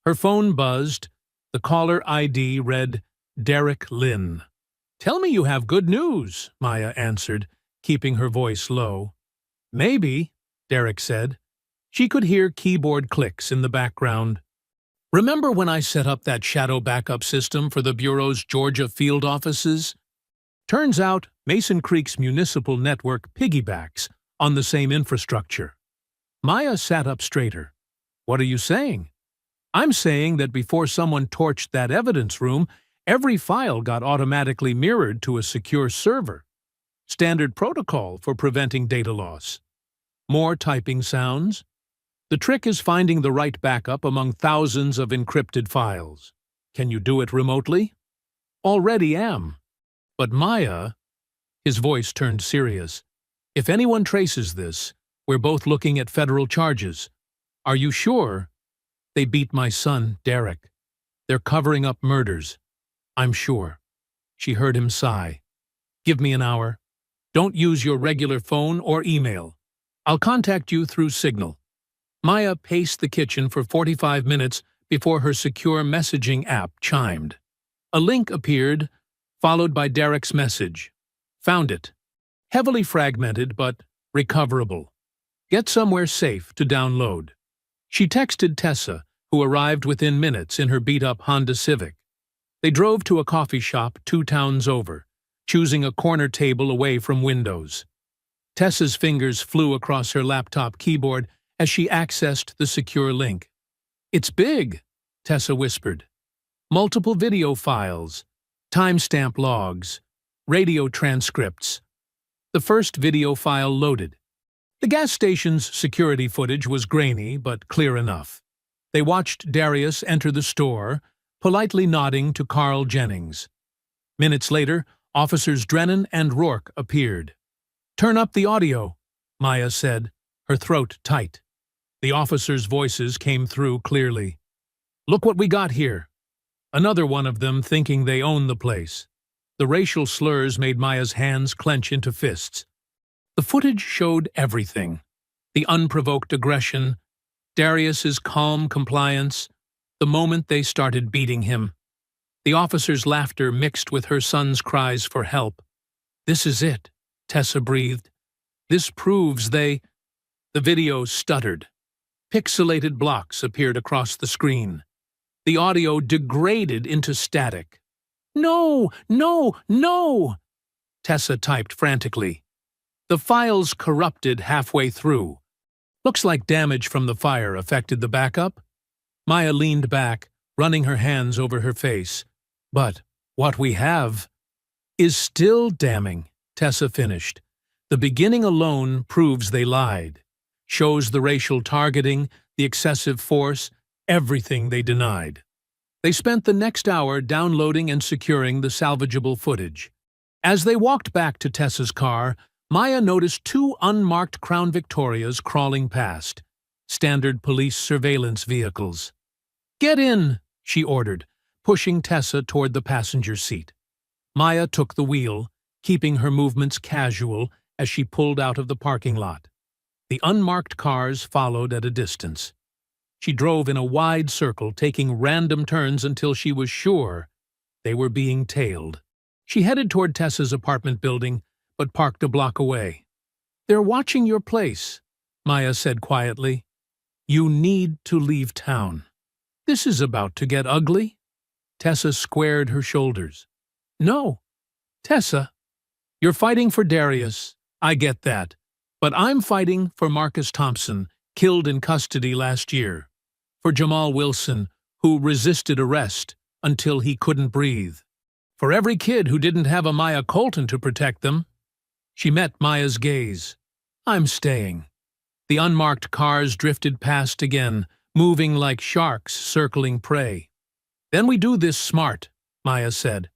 Her phone buzzed. The caller ID read, Derek Lynn. "Tell me you have good news," Maya answered, keeping her voice low. "Maybe," Derek said. She could hear keyboard clicks in the background. "Remember when I set up that shadow backup system for the Bureau's Georgia field offices? Turns out Mason Creek's municipal network piggybacks on the same infrastructure." Maya sat up straighter. "What are you saying?" "I'm saying that before someone torched that evidence room, every file got automatically mirrored to a secure server. Standard protocol for preventing data loss." More typing sounds. "The trick is finding the right backup among thousands of encrypted files. Can you do it remotely?" "Already am." "But Maya," his voice turned serious, "if anyone traces this, we're both looking at federal charges. Are you sure?" "They beat my son, Derek. They're covering up murders. I'm sure." She heard him sigh. "Give me an hour. Don't use your regular phone or email. I'll contact you through Signal." Maya paced the kitchen for 45 minutes before her secure messaging app chimed. A link appeared, followed by Derek's message. "Found it. Heavily fragmented, but recoverable. Get somewhere safe to download." She texted Tessa, who arrived within minutes in her beat-up Honda Civic. They drove to a coffee shop 2 towns over, choosing a corner table away from windows. Tessa's fingers flew across her laptop keyboard as she accessed the secure link. "It's big," Tessa whispered. "Multiple video files, timestamp logs, radio transcripts." The first video file loaded. The gas station's security footage was grainy but clear enough. They watched Darius enter the store, politely nodding to Carl Jennings. Minutes later, Officers Drennan and Rourke appeared. "Turn up the audio," Maya said, her throat tight. The officers' voices came through clearly. "Look what we got here." Another one of them thinking they own the place. The racial slurs made Maya's hands clench into fists. The footage showed everything. The unprovoked aggression, Darius's calm compliance, the moment they started beating him. The officer's laughter mixed with her son's cries for help. "This is it," Tessa breathed. "This proves they—" The video stuttered. Pixelated blocks appeared across the screen. The audio degraded into static. "No! No! No!" Tessa typed frantically. The files corrupted halfway through. "Looks like damage from the fire affected the backup." Maya leaned back, running her hands over her face. "But what we have is still damning," Tessa finished. "The beginning alone proves they lied. Shows the racial targeting, the excessive force, everything they denied." They spent the next hour downloading and securing the salvageable footage. As they walked back to Tessa's car, Maya noticed 2 unmarked Crown Victorias crawling past, standard police surveillance vehicles. "Get in," she ordered, pushing Tessa toward the passenger seat. Maya took the wheel, keeping her movements casual as she pulled out of the parking lot. The unmarked cars followed at a distance. She drove in a wide circle, taking random turns until she was sure they were being tailed. She headed toward Tessa's apartment building, but parked a block away. "They're watching your place," Maya said quietly. "You need to leave town. This is about to get ugly." Tessa squared her shoulders. "No, Tessa, you're fighting for Darius. I get that. But I'm fighting for Marcus Thompson, killed in custody last year. For Jamal Wilson, who resisted arrest until he couldn't breathe. For every kid who didn't have a Maya Colton to protect them." She met Maya's gaze. "I'm staying." The unmarked cars drifted past again, moving like sharks circling prey. "Then we do this smart," Maya said.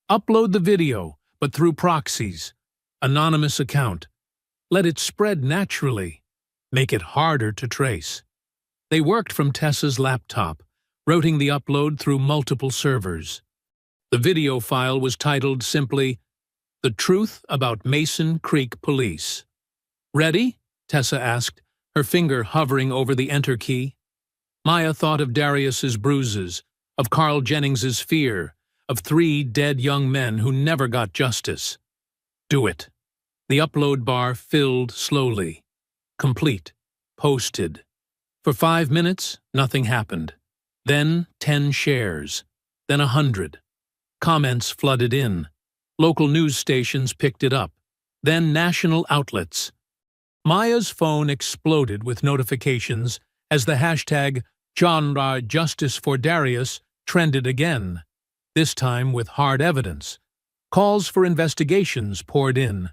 "Upload the video, but through proxies. Anonymous account. Let it spread naturally. Make it harder to trace." They worked from Tessa's laptop, routing the upload through multiple servers. The video file was titled simply, "The Truth About Mason Creek Police." "Ready?" Tessa asked, her finger hovering over the enter key. Maya thought of Darius's bruises, of Carl Jennings's fear, of 3 dead young men who never got justice. "Do it." The upload bar filled slowly. Complete. Posted. For 5 minutes, nothing happened. Then 10 shares. Then 100. Comments flooded in. Local news stations picked it up. Then national outlets. Maya's phone exploded with notifications as the hashtag #Genre Justice for Darius trended again, this time with hard evidence. Calls for investigations poured in.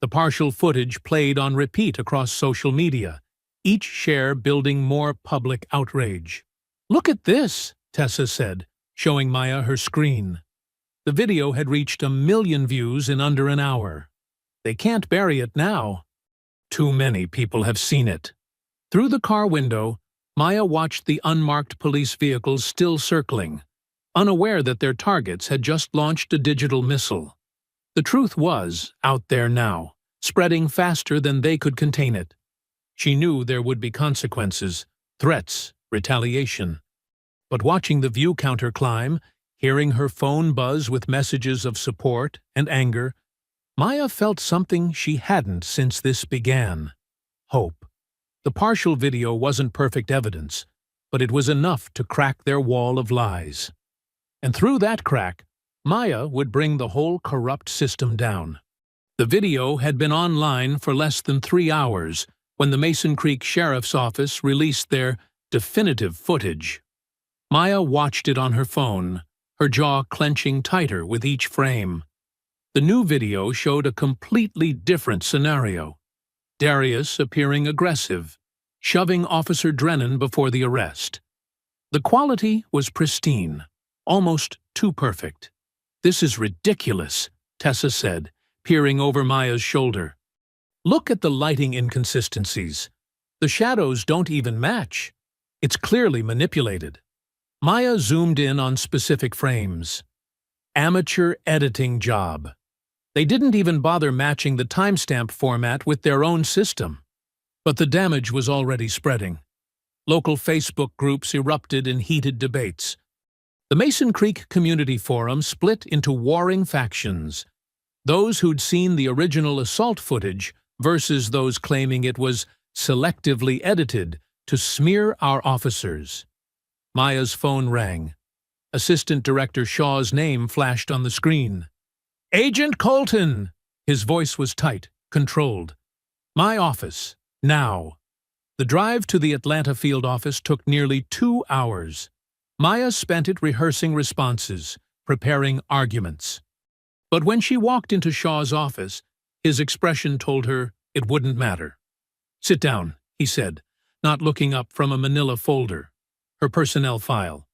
The partial footage played on repeat across social media, each share building more public outrage. "Look at this," Tessa said, showing Maya her screen. The video had reached 1 million views in under an hour. "They can't bury it now. Too many people have seen it." Through the car window, Maya watched the unmarked police vehicles still circling, unaware that their targets had just launched a digital missile. The truth was out there now, spreading faster than they could contain it. She knew there would be consequences, threats, retaliation. But watching the view counter climb, hearing her phone buzz with messages of support and anger, Maya felt something she hadn't since this began: hope. The partial video wasn't perfect evidence, but it was enough to crack their wall of lies. And through that crack, Maya would bring the whole corrupt system down. The video had been online for less than 3 hours when the Mason Creek Sheriff's Office released their definitive footage. Maya watched it on her phone, her jaw clenching tighter with each frame. The new video showed a completely different scenario. Darius appearing aggressive, shoving Officer Drennan before the arrest. The quality was pristine, almost too perfect. "This is ridiculous," Tessa said, peering over Maya's shoulder. "Look at the lighting inconsistencies. The shadows don't even match. It's clearly manipulated." Maya zoomed in on specific frames. Amateur editing job. They didn't even bother matching the timestamp format with their own system. But the damage was already spreading. Local Facebook groups erupted in heated debates. The Mason Creek Community Forum split into warring factions. Those who'd seen the original assault footage versus those claiming it was selectively edited to smear our officers. Maya's phone rang. Assistant Director Shaw's name flashed on the screen. "Agent Colton!" His voice was tight, controlled. "My office, now." The drive to the Atlanta field office took nearly 2 hours. Maya spent it rehearsing responses, preparing arguments. But when she walked into Shaw's office, his expression told her it wouldn't matter. "Sit down," he said, not looking up from a manila folder, her personnel file.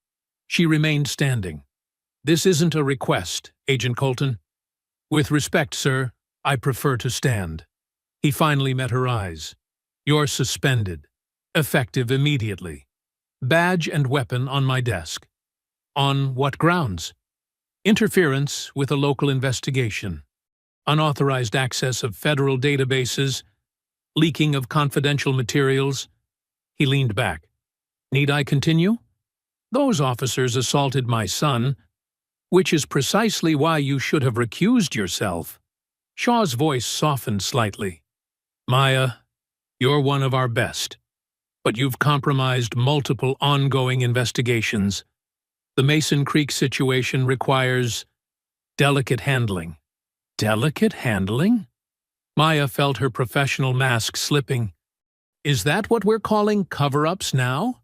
She remained standing. "This isn't a request, Agent Colton." "With respect, sir, I prefer to stand." He finally met her eyes. "You're suspended. Effective immediately. Badge and weapon on my desk." "On what grounds?" "Interference with a local investigation. Unauthorized access of federal databases. Leaking of confidential materials." He leaned back. "Need I continue?" "Those officers assaulted my son, which is precisely why you should have recused yourself." Shaw's voice softened slightly. "Maya, you're one of our best, but you've compromised multiple ongoing investigations. The Mason Creek situation requires delicate handling." "Delicate handling?" Maya felt her professional mask slipping. "Is that what we're calling cover-ups now?"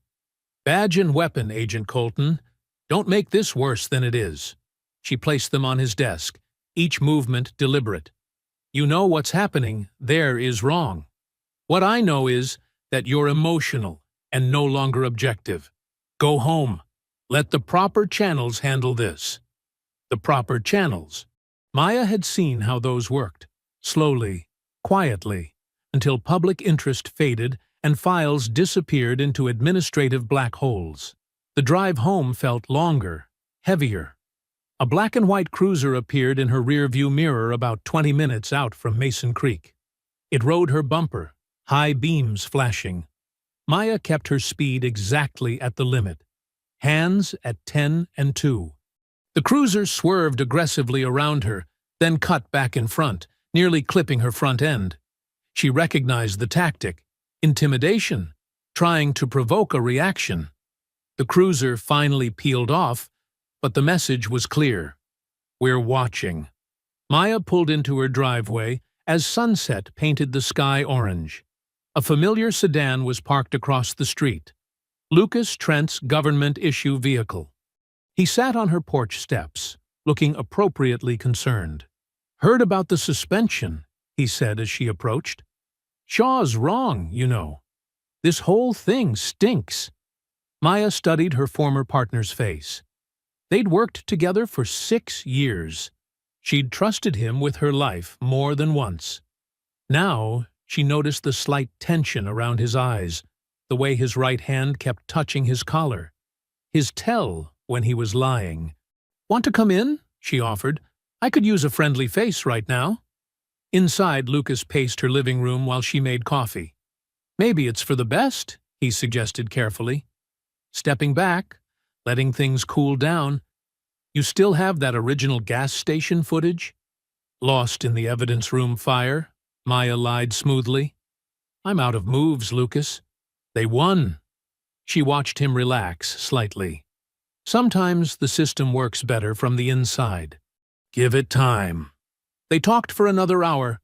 "Badge and weapon, Agent Colton. Don't make this worse than it is." She placed them on his desk, each movement deliberate. "You know what's happening there is wrong. What I know is that you're emotional and no longer objective. Go home. Let the proper channels handle this. The proper channels. Maya had seen how those worked, slowly, quietly, until public interest faded and files disappeared into administrative black holes. The drive home felt longer, heavier. A black and white cruiser appeared in her rearview mirror about 20 minutes out from Mason Creek. It rode her bumper, high beams flashing. Maya kept her speed exactly at the limit, hands at 10 and 2. The cruiser swerved aggressively around her, then cut back in front, nearly clipping her front end. She recognized the tactic, intimidation, trying to provoke a reaction. The cruiser finally peeled off, but the message was clear. We're watching. Maya pulled into her driveway as sunset painted the sky orange. A familiar sedan was parked across the street. Lucas Trent's government-issue vehicle. He sat on her porch steps, looking appropriately concerned. "Heard about the suspension," he said as she approached. "Shaw's wrong, you know. This whole thing stinks." Maya studied her former partner's face. They'd worked together for 6 years. She'd trusted him with her life more than once. Now, she noticed the slight tension around his eyes, the way his right hand kept touching his collar. His tell when he was lying. "Want to come in?" she offered. "I could use a friendly face right now." Inside, Lucas paced her living room while she made coffee. "Maybe it's for the best," he suggested carefully. Stepping back, letting things cool down. "You still have that original gas station footage?" "Lost in the evidence room fire," Maya lied smoothly. "I'm out of moves, Lucas. They won." She watched him relax slightly. Sometimes the system works better from the inside. Give it time. They talked for another hour,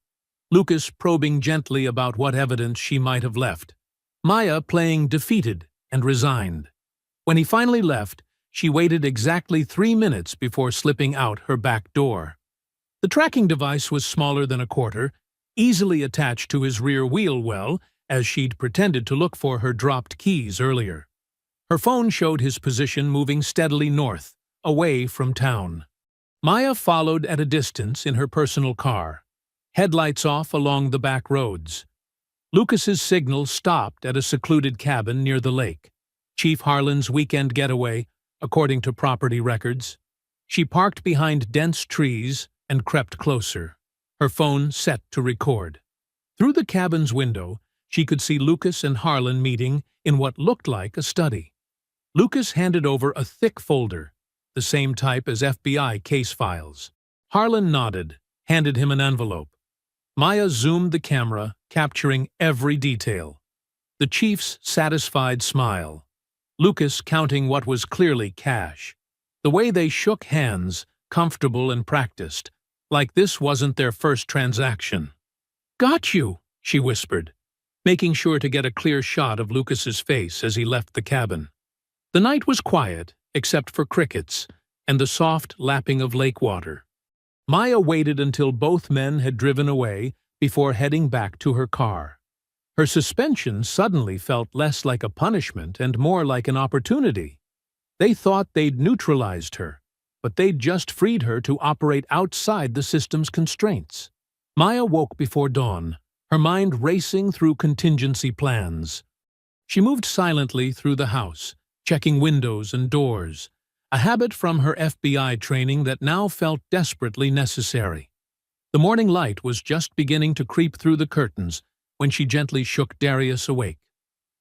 Lucas probing gently about what evidence she might have left, Maya playing defeated and resigned. When he finally left, she waited exactly 3 minutes before slipping out her back door. The tracking device was smaller than a quarter, easily attached to his rear wheel well, as she'd pretended to look for her dropped keys earlier. Her phone showed his position moving steadily north, away from town. Maya followed at a distance in her personal car, headlights off along the back roads. Lucas's signal stopped at a secluded cabin near the lake, Chief Harlan's weekend getaway, according to property records. She parked behind dense trees and crept closer, her phone set to record. Through the cabin's window, she could see Lucas and Harlan meeting in what looked like a study. Lucas handed over a thick folder, the same type as FBI case files. Harlan nodded, handed him an envelope. Maya zoomed the camera, capturing every detail. The chief's satisfied smile. Lucas counting what was clearly cash. The way they shook hands, comfortable and practiced, like this wasn't their first transaction. "Got you," she whispered, making sure to get a clear shot of Lucas's face as he left the cabin. The night was quiet, except for crickets and the soft lapping of lake water. Maya waited until both men had driven away before heading back to her car. Her suspension suddenly felt less like a punishment and more like an opportunity. They thought they'd neutralized her, but they'd just freed her to operate outside the system's constraints. Maya woke before dawn, her mind racing through contingency plans. She moved silently through the house, checking windows and doors, a habit from her FBI training that now felt desperately necessary. The morning light was just beginning to creep through the curtains when she gently shook Darius awake.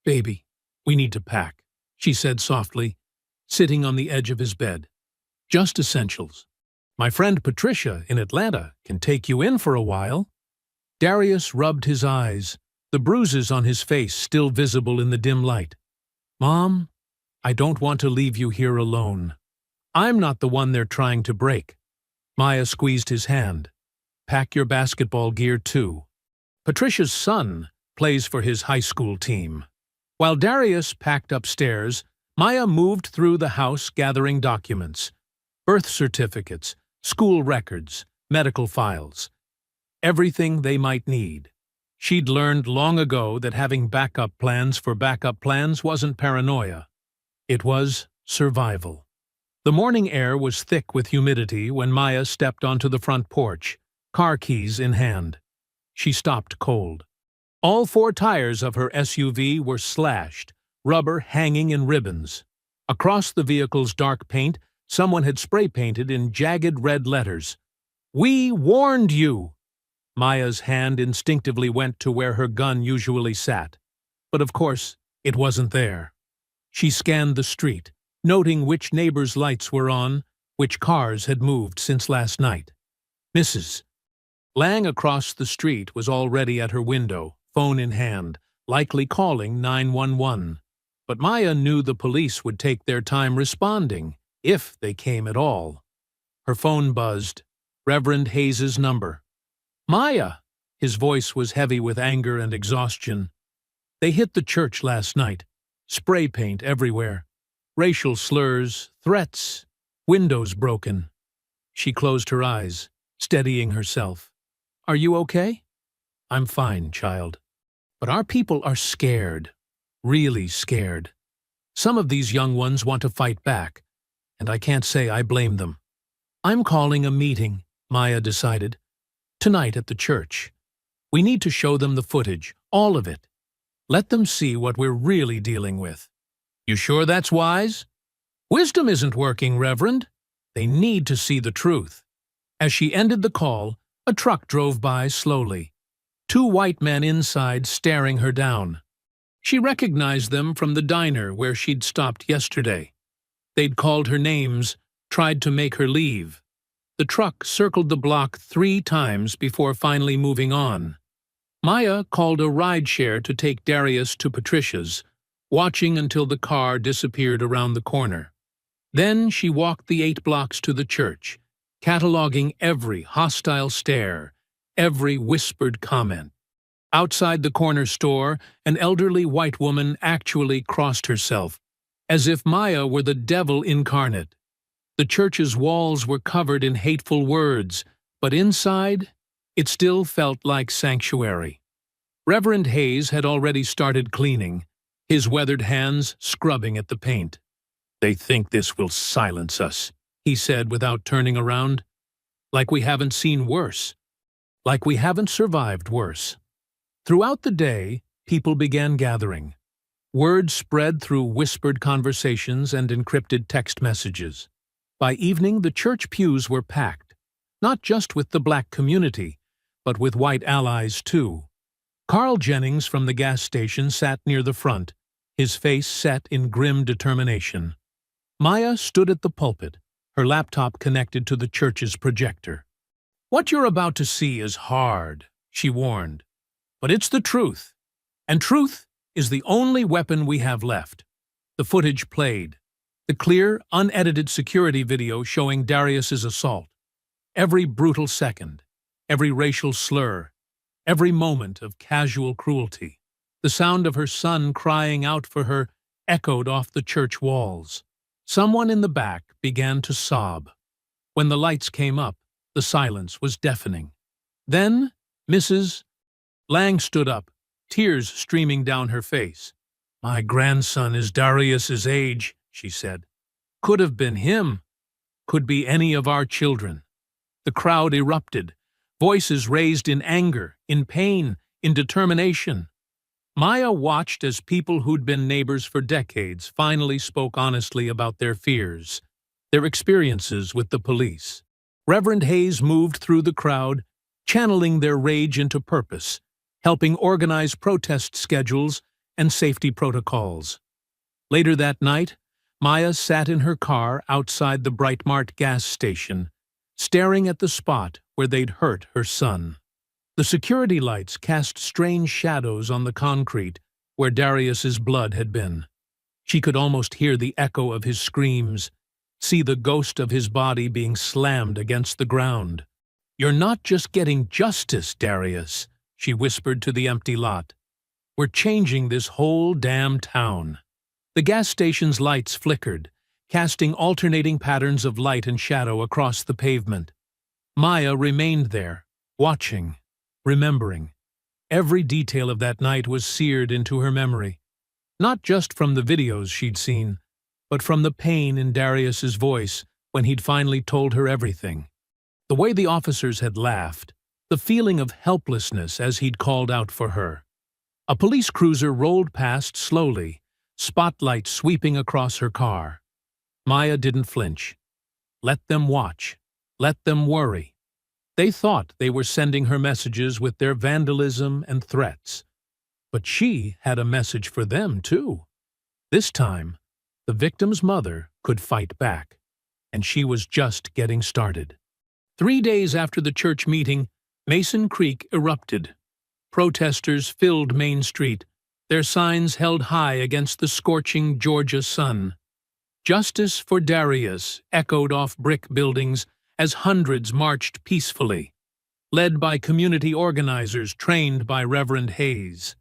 "Baby, we need to pack," she said softly, sitting on the edge of his bed. "Just essentials. My friend Patricia in Atlanta can take you in for a while." Darius rubbed his eyes, the bruises on his face still visible in the dim light. "Mom, I don't want to leave you here alone. I'm not the one they're trying to break." Maya squeezed his hand. "Pack your basketball gear too." Patricia's son plays for his high school team. While Darius packed upstairs, Maya moved through the house gathering documents, birth certificates, school records, medical files, everything they might need. She'd learned long ago that having backup plans for backup plans wasn't paranoia. It was survival. The morning air was thick with humidity when Maya stepped onto the front porch, car keys in hand. She stopped cold. All four tires of her SUV were slashed, rubber hanging in ribbons. Across the vehicle's dark paint, someone had spray-painted in jagged red letters, "We warned you!" Maya's hand instinctively went to where her gun usually sat. But of course, it wasn't there. She scanned the street, noting which neighbors' lights were on, which cars had moved since last night. Mrs. Lang across the street was already at her window, phone in hand, likely calling 911. But Maya knew the police would take their time responding, if they came at all. Her phone buzzed. Reverend Hayes's number. "Maya!" His voice was heavy with anger and exhaustion. "They hit the church last night. Spray paint everywhere. Racial slurs, threats, windows broken." She closed her eyes, steadying herself. "Are you okay?" "I'm fine, child. But our people are scared. Really scared. Some of these young ones want to fight back, and I can't say I blame them." "I'm calling a meeting," Maya decided. "Tonight at the church. We need to show them the footage, all of it. Let them see what we're really dealing with." "You sure that's wise?" "Wisdom isn't working, Reverend. They need to see the truth." As she ended the call, a truck drove by slowly. Two white men inside staring her down. She recognized them from the diner where she'd stopped yesterday. They'd called her names, tried to make her leave. The truck circled the block 3 times before finally moving on. Maya called a rideshare to take Darius to Patricia's, watching until the car disappeared around the corner. Then she walked the 8 blocks to the church, cataloging every hostile stare, every whispered comment. Outside the corner store, an elderly white woman actually crossed herself, as if Maya were the devil incarnate. The church's walls were covered in hateful words, but inside, it still felt like sanctuary. Reverend Hayes had already started cleaning, his weathered hands scrubbing at the paint. "They think this will silence us," he said without turning around. "Like we haven't seen worse. Like we haven't survived worse." Throughout the day, people began gathering. Word spread through whispered conversations and encrypted text messages. By evening, the church pews were packed, not just with the black community, but with white allies too. Carl Jennings from the gas station sat near the front, his face set in grim determination. Maya stood at the pulpit, her laptop connected to the church's projector. "What you're about to see is hard," she warned. "But it's the truth, and truth is the only weapon we have left." The footage played, the clear, unedited security video showing Darius's assault. Every brutal second, every racial slur, every moment of casual cruelty. The sound of her son crying out for her echoed off the church walls. Someone in the back began to sob. When the lights came up, the silence was deafening. Then Mrs. Lang stood up, tears streaming down her face. "My grandson is Darius's age," she said. "Could have been him. Could be any of our children." The crowd erupted, voices raised in anger, in pain, in determination. Maya watched as people who'd been neighbors for decades finally spoke honestly about their fears, their experiences with the police. Reverend Hayes moved through the crowd, channeling their rage into purpose, helping organize protest schedules and safety protocols. Later that night, Maya sat in her car outside the Brightmart gas station, staring at the spot where they'd hurt her son. The security lights cast strange shadows on the concrete where Darius's blood had been. She could almost hear the echo of his screams, see the ghost of his body being slammed against the ground. "You're not just getting justice, Darius," she whispered to the empty lot. "We're changing this whole damn town." The gas station's lights flickered, casting alternating patterns of light and shadow across the pavement. Maya remained there, watching, remembering. Every detail of that night was seared into her memory, not just from the videos she'd seen, but from the pain in Darius's voice when he'd finally told her everything. The way the officers had laughed, the feeling of helplessness as he'd called out for her. A police cruiser rolled past slowly, spotlight sweeping across her car. Maya didn't flinch. Let them watch. Let them worry. They thought they were sending her messages with their vandalism and threats. But she had a message for them, too. This time, the victim's mother could fight back, and she was just getting started. 3 days after the church meeting, Mason Creek erupted. Protesters filled Main Street, their signs held high against the scorching Georgia sun. "Justice for Darius" echoed off brick buildings as hundreds marched peacefully, led by community organizers trained by Reverend Hayes.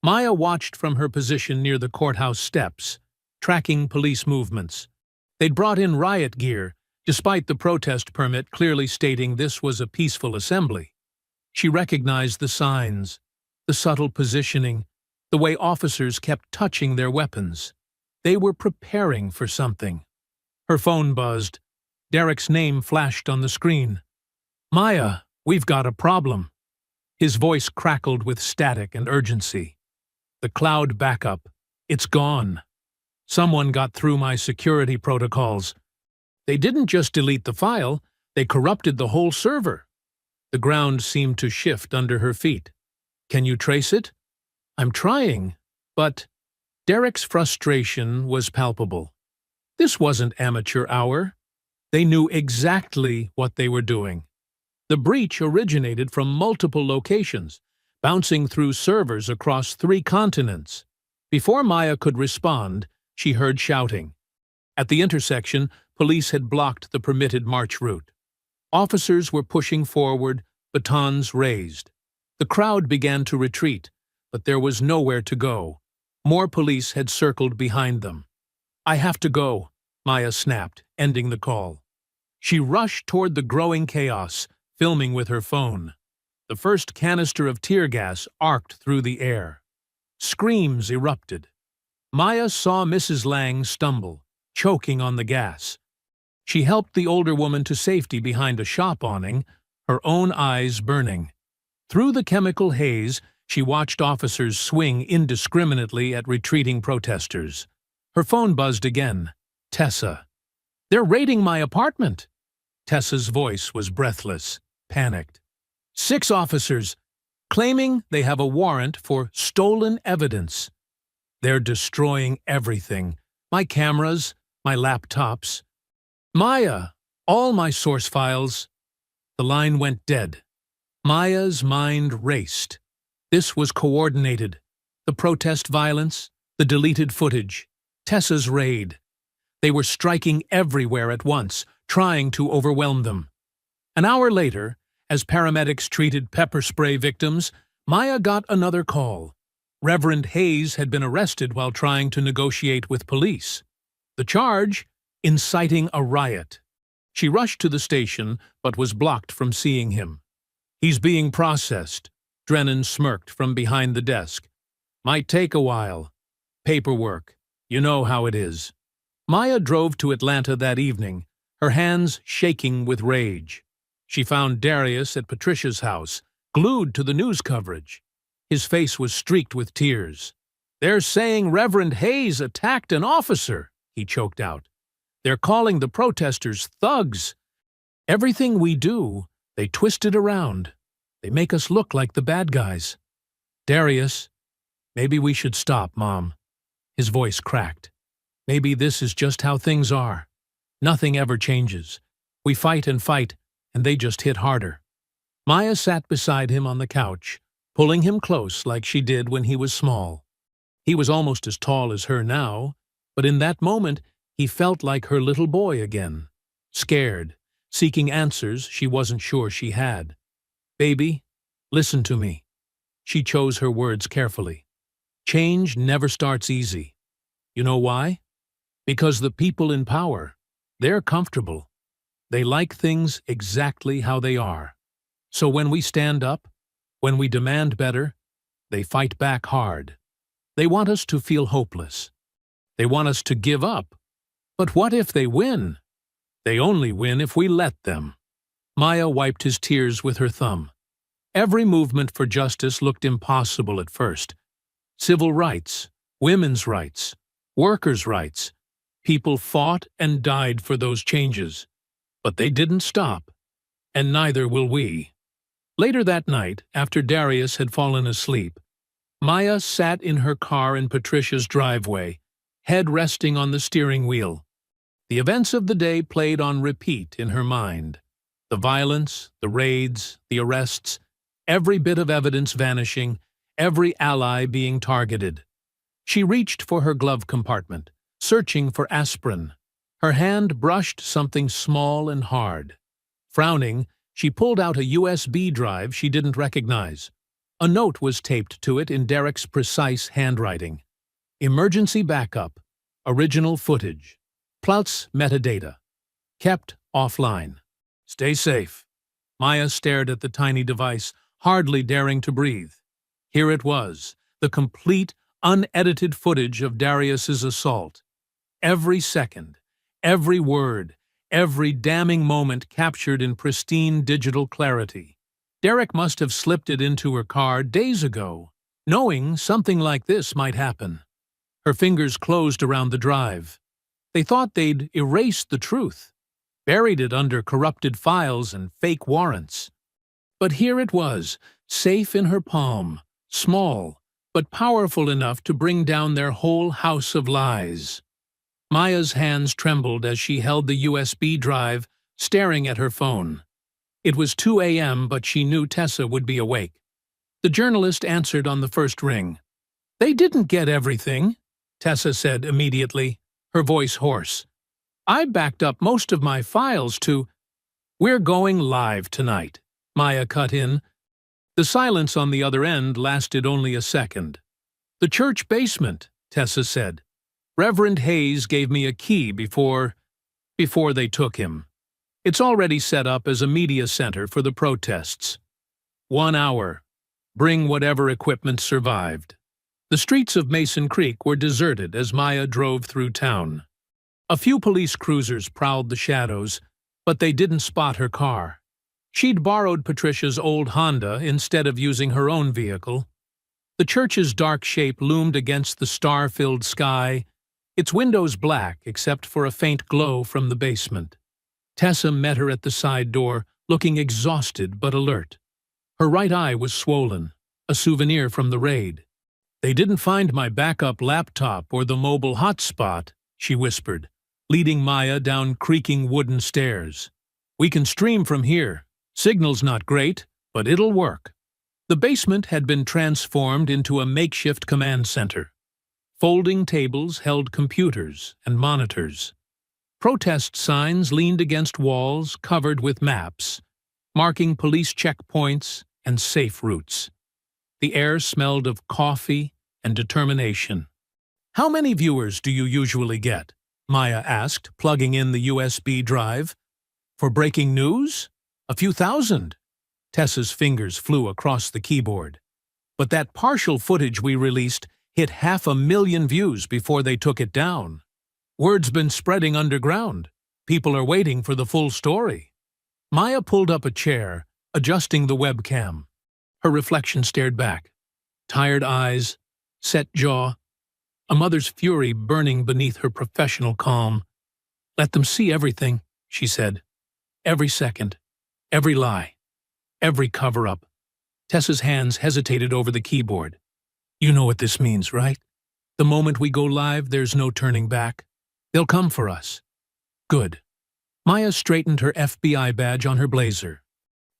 Maya watched from her position near the courthouse steps, tracking police movements. They'd brought in riot gear, despite the protest permit clearly stating this was a peaceful assembly. She recognized the signs, the subtle positioning, the way officers kept touching their weapons. They were preparing for something. Her phone buzzed. Derek's name flashed on the screen. "Maya, we've got a problem." His voice crackled with static and urgency. "The cloud backup. It's gone. Someone got through my security protocols. They didn't just delete the file, they corrupted the whole server." The ground seemed to shift under her feet. "Can you trace it?" "I'm trying, but—" Derek's frustration was palpable. This wasn't amateur hour. They knew exactly what they were doing. The breach originated from multiple locations, bouncing through servers across 3 continents. Before Maya could respond, she heard shouting. At the intersection, police had blocked the permitted march route. Officers were pushing forward, batons raised. The crowd began to retreat, but there was nowhere to go. More police had circled behind them. "I have to go," Maya snapped, ending the call. She rushed toward the growing chaos, filming with her phone. The first canister of tear gas arced through the air. Screams erupted. Maya saw Mrs. Lang stumble, choking on the gas. She helped the older woman to safety behind a shop awning, her own eyes burning. Through the chemical haze, she watched officers swing indiscriminately at retreating protesters. Her phone buzzed again. "Tessa." "They're raiding my apartment." Tessa's voice was breathless, panicked. "6 officers, claiming they have a warrant for stolen evidence. They're destroying everything. My cameras, my laptops. Maya, all my source files." The line went dead. Maya's mind raced. This was coordinated. The protest violence, the deleted footage, Tessa's raid. They were striking everywhere at once, trying to overwhelm them. An hour later, as paramedics treated pepper spray victims, Maya got another call. Reverend Hayes had been arrested while trying to negotiate with police. The charge? Inciting a riot. She rushed to the station, but was blocked from seeing him. "He's being processed," Drennan smirked from behind the desk. "Might take a while. Paperwork. You know how it is." Maya drove to Atlanta that evening, her hands shaking with rage. She found Darius at Patricia's house, glued to the news coverage. His face was streaked with tears. "They're saying Reverend Hayes attacked an officer," he choked out. "They're calling the protesters thugs. Everything we do, they twist it around. They make us look like the bad guys." "Darius, maybe we should stop, Mom." His voice cracked. "Maybe this is just how things are. Nothing ever changes. We fight, and they just hit harder." Maya sat beside him on the couch, pulling him close like she did when he was small. He was almost as tall as her now, but in that moment he felt like her little boy again, scared, seeking answers she wasn't sure she had. "Baby, listen to me." She chose her words carefully. "Change never starts easy. You know why? Because the people in power, they're comfortable. They like things exactly how they are. So when we stand up, When we demand better, they fight back hard. They want us to feel hopeless. They want us to give up. But what if they win? They only win if we let them. Maya wiped his tears with her thumb. Every movement for justice looked impossible at first. Civil rights, women's rights, workers' rights. People fought and died for those changes. But they didn't stop. And neither will we. Later that night, after Darius had fallen asleep, Maya sat in her car in Patricia's driveway, head resting on the steering wheel. The events of the day played on repeat in her mind. The violence, the raids, the arrests, every bit of evidence vanishing, every ally being targeted. She reached for her glove compartment, searching for aspirin. Her hand brushed something small and hard. Frowning, she pulled out a USB drive she didn't recognize. A note was taped to it in Derek's precise handwriting. Emergency backup, original footage, plus metadata. Kept offline. Stay safe. Maya stared at the tiny device, hardly daring to breathe. Here it was, the complete, unedited footage of Darius's assault. Every second, every word, every damning moment captured in pristine digital clarity. Derek must have slipped it into her car days ago, knowing something like this might happen. Her fingers closed around the drive. They thought they'd erased the truth, buried it under corrupted files and fake warrants. But here it was, safe in her palm, small, but powerful enough to bring down their whole house of lies. Maya's hands trembled as she held the USB drive, staring at her phone. It was 2 a.m., but she knew Tessa would be awake. The journalist answered on the first ring. "They didn't get everything," Tessa said immediately, her voice hoarse. "I backed up most of my files to—" "We're going live tonight," Maya cut in. The silence on the other end lasted only a second. "The church basement," Tessa said. "Reverend Hayes gave me a key before they took him. It's already set up as a media center for the protests. 1 hour. Bring whatever equipment survived." The streets of Mason Creek were deserted as Maya drove through town. A few police cruisers prowled the shadows, but they didn't spot her car. She'd borrowed Patricia's old Honda instead of using her own vehicle. The church's dark shape loomed against the star-filled sky, its windows black except for a faint glow from the basement. Tessa met her at the side door, looking exhausted but alert. Her right eye was swollen, a souvenir from the raid. "They didn't find my backup laptop or the mobile hotspot," she whispered, leading Maya down creaking wooden stairs. "We can stream from here. Signal's not great, but it'll work." The basement had been transformed into a makeshift command center. Folding tables held computers and monitors. Protest signs leaned against walls covered with maps, marking police checkpoints and safe routes. The air smelled of coffee and determination. "How many viewers do you usually get?" Maya asked, plugging in the USB drive. "For breaking news? A few thousand." Tessa's fingers flew across the keyboard. "But that partial footage we released hit 500,000 views before they took it down. Word's been spreading underground. People are waiting for the full story." Maya pulled up a chair, adjusting the webcam. Her reflection stared back. Tired eyes, set jaw, a mother's fury burning beneath her professional calm. "Let them see everything," she said. "Every second, every lie, every cover-up." Tessa's hands hesitated over the keyboard. "You know what this means, right? The moment we go live, there's no turning back. They'll come for us." "Good." Maya straightened her FBI badge on her blazer.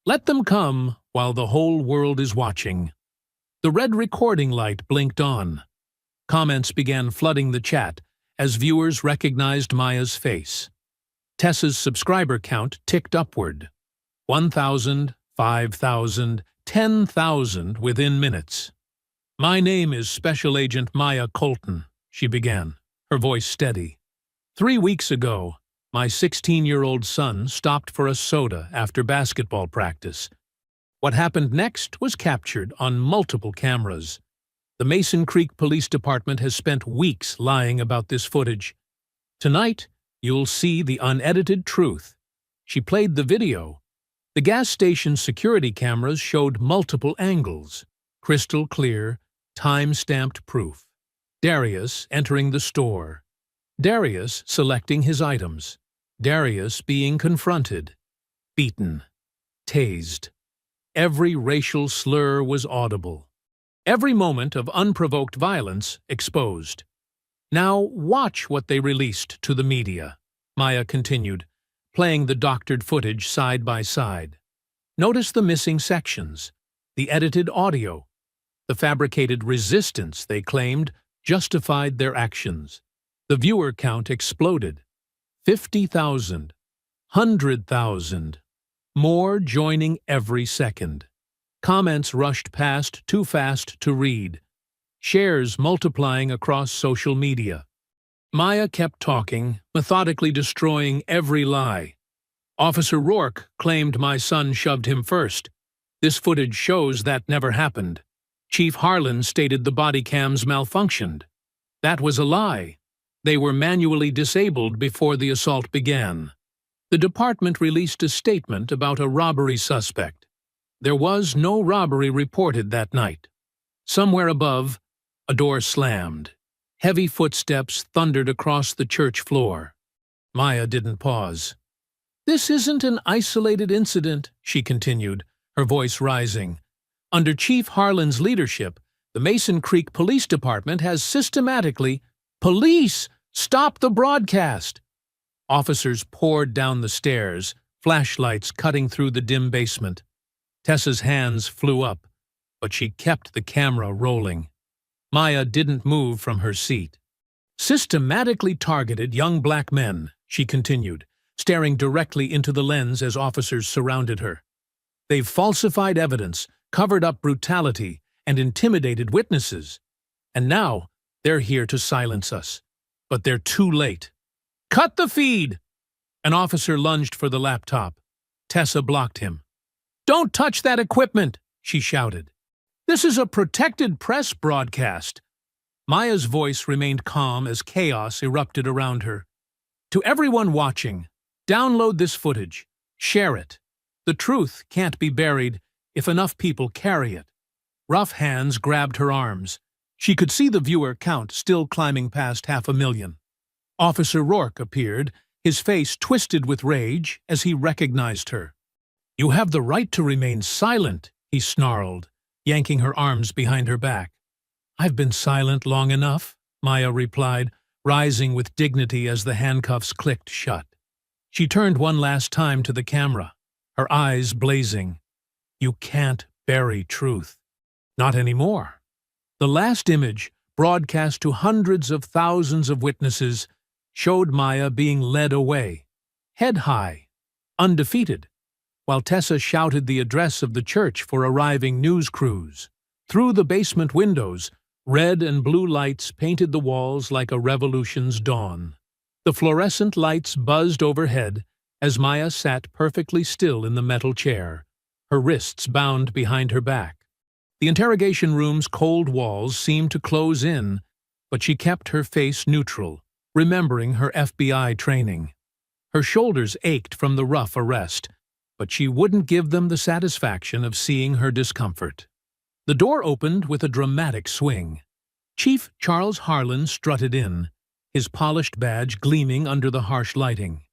"Let them come while the whole world is watching." The red recording light blinked on. Comments began flooding the chat as viewers recognized Maya's face. Tessa's subscriber count ticked upward. 1,000, 5,000, 10,000 within minutes. "My name is Special Agent Maya Colton," she began, her voice steady. 3 weeks ago, my 16-year-old son stopped for a soda after basketball practice. What happened next was captured on multiple cameras. The Mason Creek Police Department has spent weeks lying about this footage. Tonight, you'll see the unedited truth. She played the video. The gas station security cameras showed multiple angles, crystal clear, time-stamped proof. Darius entering the store. Darius selecting his items. Darius being confronted. Beaten. Tased. Every racial slur was audible. Every moment of unprovoked violence exposed. Now watch what they released to the media, Maya continued, playing the doctored footage side by side. Notice the missing sections, the edited audio, the fabricated resistance they claimed justified their actions. The viewer count exploded. 50,000, 100,000, more joining every second. Comments rushed past too fast to read. Shares multiplying across social media. Maya kept talking, methodically destroying every lie. Officer Rourke claimed my son shoved him first. This footage shows that never happened. Chief Harlan stated the body cams malfunctioned. That was a lie. They were manually disabled before the assault began. The department released a statement about a robbery suspect. There was no robbery reported that night. Somewhere above, a door slammed. Heavy footsteps thundered across the church floor. Maya didn't pause. "This isn't an isolated incident," she continued, her voice rising. "Under Chief Harlan's leadership, the Mason Creek Police Department has systematically— Police! Stop the broadcast!" Officers poured down the stairs, flashlights cutting through the dim basement. Tessa's hands flew up, but she kept the camera rolling. Maya didn't move from her seat. "Systematically targeted young black men," she continued, staring directly into the lens as officers surrounded her. "They've falsified evidence, covered up brutality, and intimidated witnesses. And now they're here to silence us. But they're too late. Cut the feed!" An officer lunged for the laptop. Tessa blocked him. "Don't touch that equipment!" she shouted. "This is a protected press broadcast." Maya's voice remained calm as chaos erupted around her. "To everyone watching, download this footage. Share it. The truth can't be buried if enough people carry it." Rough hands grabbed her arms. She could see the viewer count still climbing past 500,000. Officer Rourke appeared, his face twisted with rage as he recognized her. "You have the right to remain silent," he snarled, yanking her arms behind her back. "I've been silent long enough," Maya replied, rising with dignity as the handcuffs clicked shut. She turned one last time to the camera, her eyes blazing. "You can't bury truth. Not anymore." The last image, broadcast to hundreds of thousands of witnesses, showed Maya being led away, head high, undefeated, while Tessa shouted the address of the church for arriving news crews. Through the basement windows, red and blue lights painted the walls like a revolution's dawn. The fluorescent lights buzzed overhead as Maya sat perfectly still in the metal chair, her wrists bound behind her back. The interrogation room's cold walls seemed to close in, but she kept her face neutral, remembering her FBI training. Her shoulders ached from the rough arrest, but she wouldn't give them the satisfaction of seeing her discomfort. The door opened with a dramatic swing. Chief Charles Harlan strutted in, his polished badge gleaming under the harsh lighting.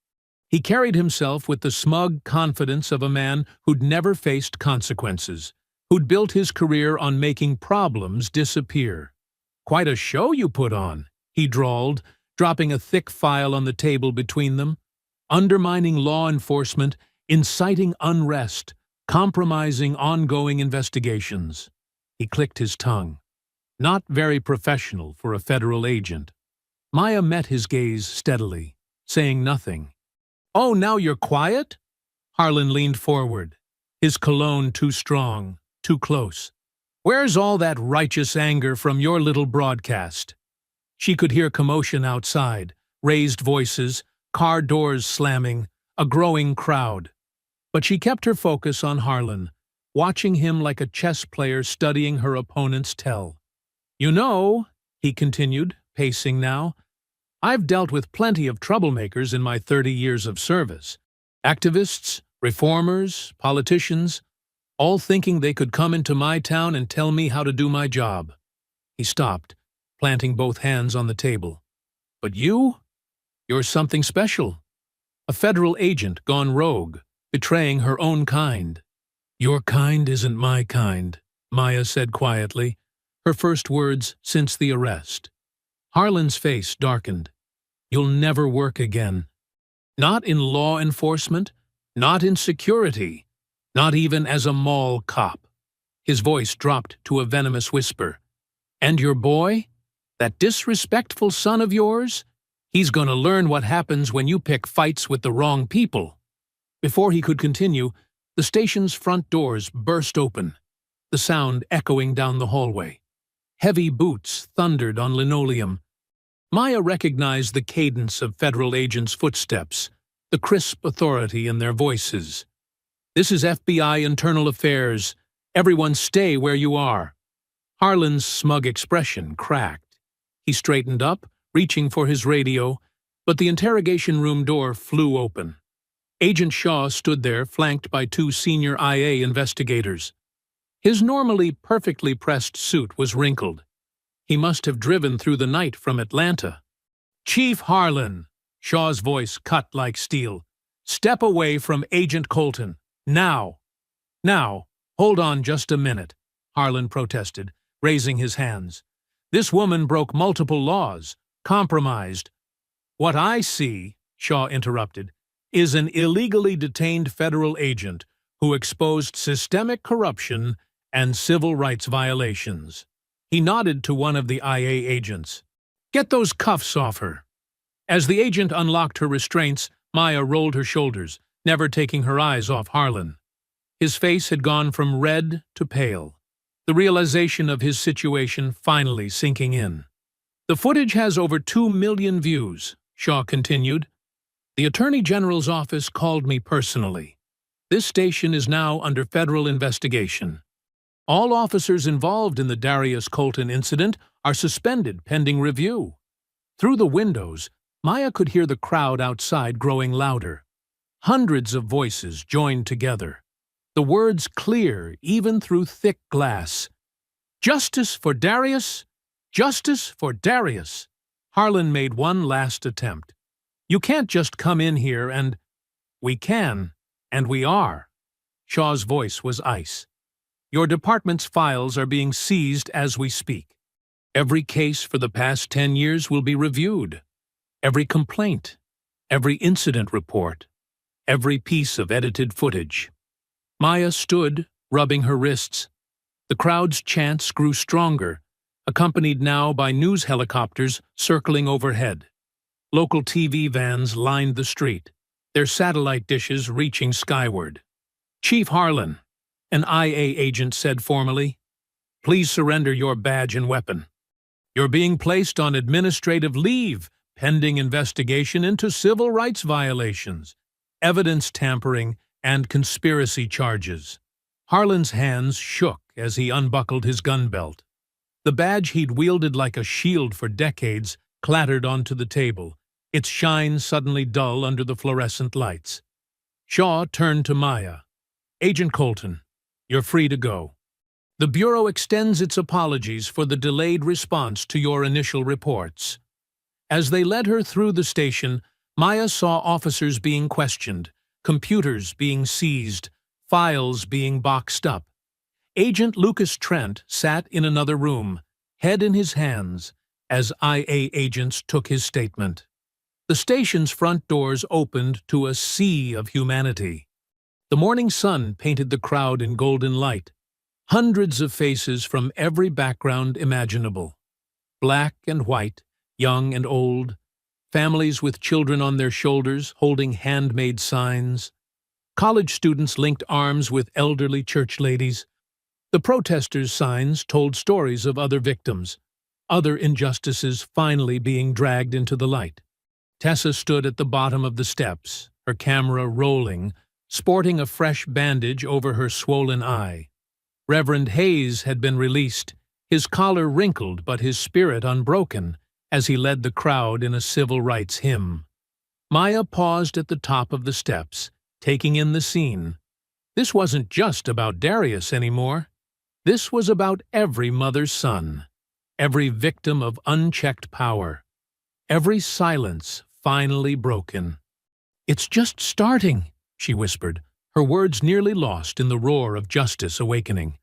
He carried himself with the smug confidence of a man who'd never faced consequences, who'd built his career on making problems disappear. "Quite a show you put on," he drawled, dropping a thick file on the table between them. "Undermining law enforcement, inciting unrest, compromising ongoing investigations." He clicked his tongue. Not very professional for a federal agent. Maya met his gaze steadily, saying nothing. "Oh, now you're quiet?" Harlan leaned forward, his cologne too strong, too close. "Where's all that righteous anger from your little broadcast?" She could hear commotion outside, raised voices, car doors slamming, a growing crowd. But she kept her focus on Harlan, watching him like a chess player studying her opponent's tell. "You know," he continued, pacing now, "I've dealt with plenty of troublemakers in my 30 years of service. Activists, reformers, politicians, all thinking they could come into my town and tell me how to do my job." He stopped, planting both hands on the table. "But you're something special. A federal agent gone rogue, betraying her own kind." "Your kind isn't my kind," Maya said quietly, her first words since the arrest. Harlan's face darkened. "You'll never work again. Not in law enforcement, not in security, not even as a mall cop." His voice dropped to a venomous whisper. "And your boy? That disrespectful son of yours? He's gonna learn what happens when you pick fights with the wrong people." Before he could continue, the station's front doors burst open, the sound echoing down the hallway. Heavy boots thundered on linoleum. Maya recognized the cadence of federal agents' footsteps, the crisp authority in their voices. "This is FBI Internal Affairs. Everyone stay where you are." Harlan's smug expression cracked. He straightened up, reaching for his radio, but the interrogation room door flew open. Agent Shaw stood there, flanked by two senior IA investigators. His normally perfectly pressed suit was wrinkled. He must have driven through the night from Atlanta. "Chief Harlan," Shaw's voice cut like steel, "step away from Agent Colton. Now." "Now, hold on just a minute," Harlan protested, raising his hands. "This woman broke multiple laws, compromised." "What I see," Shaw interrupted, "is an illegally detained federal agent who exposed systemic corruption and civil rights violations." He nodded to one of the IA agents. "Get those cuffs off her." As the agent unlocked her restraints, Maya rolled her shoulders, never taking her eyes off Harlan. His face had gone from red to pale, the realization of his situation finally sinking in. "The footage has over 2 million views," Shaw continued. "The Attorney General's office called me personally. This station is now under federal investigation. All officers involved in the Darius Colton incident are suspended pending review." Through the windows, Maya could hear the crowd outside growing louder. Hundreds of voices joined together, the words clear even through thick glass. "Justice for Darius! Justice for Darius!" Harlan made one last attempt. "You can't just come in here and—" "We can, and we are." Shaw's voice was ice. "Your department's files are being seized as we speak. Every case for the past 10 years will be reviewed. Every complaint, every incident report, every piece of edited footage." Maya stood, rubbing her wrists. The crowd's chants grew stronger, accompanied now by news helicopters circling overhead. Local TV vans lined the street, their satellite dishes reaching skyward. "Chief Harlan," an IA agent said formally, "please surrender your badge and weapon. You're being placed on administrative leave pending investigation into civil rights violations, evidence tampering, and conspiracy charges." Harlan's hands shook as he unbuckled his gun belt. The badge he'd wielded like a shield for decades clattered onto the table, its shine suddenly dull under the fluorescent lights. Shaw turned to Maya. "Agent Colton, you're free to go. The Bureau extends its apologies for the delayed response to your initial reports." As they led her through the station, Maya saw officers being questioned, computers being seized, files being boxed up. Agent Lucas Trent sat in another room, head in his hands, as IA agents took his statement. The station's front doors opened to a sea of humanity. The morning sun painted the crowd in golden light. Hundreds of faces from every background imaginable. Black and white, young and old, families with children on their shoulders holding handmade signs. College students linked arms with elderly church ladies. The protesters' signs told stories of other victims, other injustices finally being dragged into the light. Tessa stood at the bottom of the steps, her camera rolling, sporting a fresh bandage over her swollen eye. Reverend Hayes had been released, his collar wrinkled but his spirit unbroken, as he led the crowd in a civil rights hymn. Maya paused at the top of the steps, taking in the scene. This wasn't just about Darius anymore. This was about every mother's son, every victim of unchecked power, every silence finally broken. "It's just starting," she whispered, her words nearly lost in the roar of justice awakening.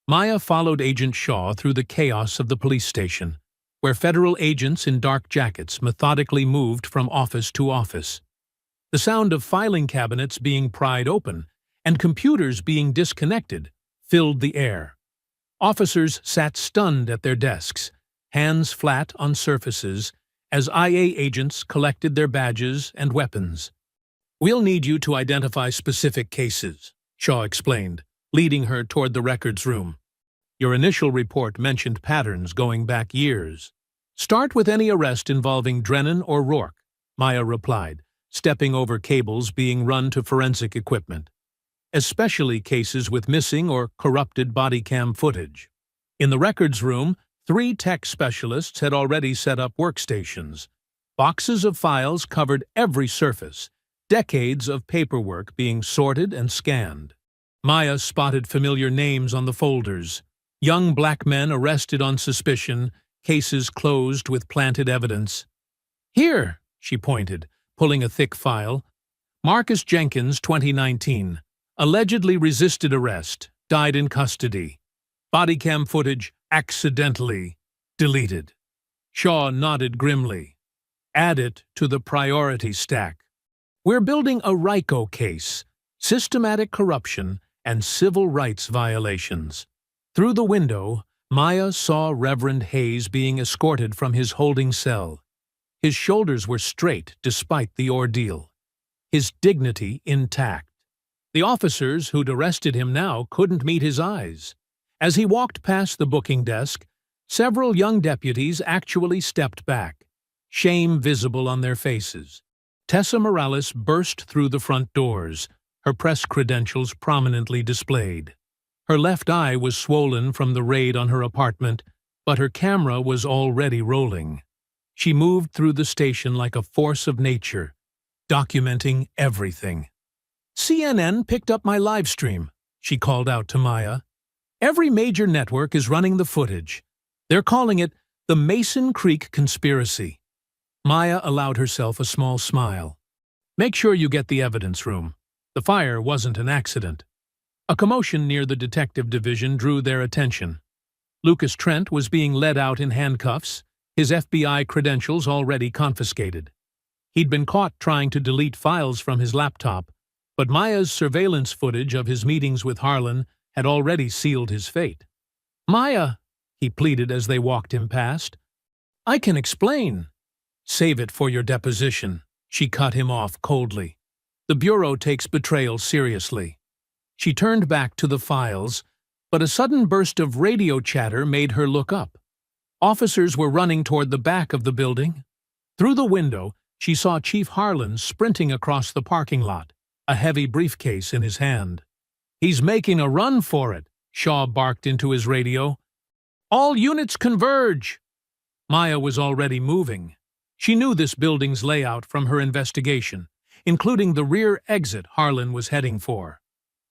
Maya followed Agent Shaw through the chaos of the police station, where federal agents in dark jackets methodically moved from office to office. The sound of filing cabinets being pried open and computers being disconnected filled the air. Officers sat stunned at their desks, hands flat on surfaces, as IA agents collected their badges and weapons. "We'll need you to identify specific cases," Shaw explained, leading her toward the records room. "Your initial report mentioned patterns going back years. Start with any arrest involving Drennan or Rourke," Maya replied, stepping over cables being run to forensic equipment. "Especially cases with missing or corrupted body cam footage." In the records room, 3 tech specialists had already set up workstations. Boxes of files covered every surface, decades of paperwork being sorted and scanned. Maya spotted familiar names on the folders. Young black men arrested on suspicion, cases closed with planted evidence. "Here," she pointed, pulling a thick file. "Marcus Jenkins, 2019. Allegedly resisted arrest, died in custody. Bodycam footage accidentally deleted." Shaw nodded grimly. "Add it to the priority stack. We're building a RICO case, systematic corruption and civil rights violations." Through the window, Maya saw Reverend Hayes being escorted from his holding cell. His shoulders were straight despite the ordeal, his dignity intact. The officers who'd arrested him now couldn't meet his eyes. As he walked past the booking desk, several young deputies actually stepped back, shame visible on their faces. Tessa Morales burst through the front doors, her press credentials prominently displayed. Her left eye was swollen from the raid on her apartment, but her camera was already rolling. She moved through the station like a force of nature, documenting everything. "CNN picked up my live stream," she called out to Maya. "Every major network is running the footage. They're calling it the Mason Creek Conspiracy." Maya allowed herself a small smile. "Make sure you get the evidence room. The fire wasn't an accident." A commotion near the detective division drew their attention. Lucas Trent was being led out in handcuffs, his FBI credentials already confiscated. He'd been caught trying to delete files from his laptop, but Maya's surveillance footage of his meetings with Harlan had already sealed his fate. "Maya," he pleaded as they walked him past, "I can explain." "Save it for your deposition," she cut him off coldly. "The Bureau takes betrayal seriously." She turned back to the files, but a sudden burst of radio chatter made her look up. Officers were running toward the back of the building. Through the window, she saw Chief Harlan sprinting across the parking lot, a heavy briefcase in his hand. "He's making a run for it," Shaw barked into his radio. "All units converge!" Maya was already moving. She knew this building's layout from her investigation, including the rear exit Harlan was heading for.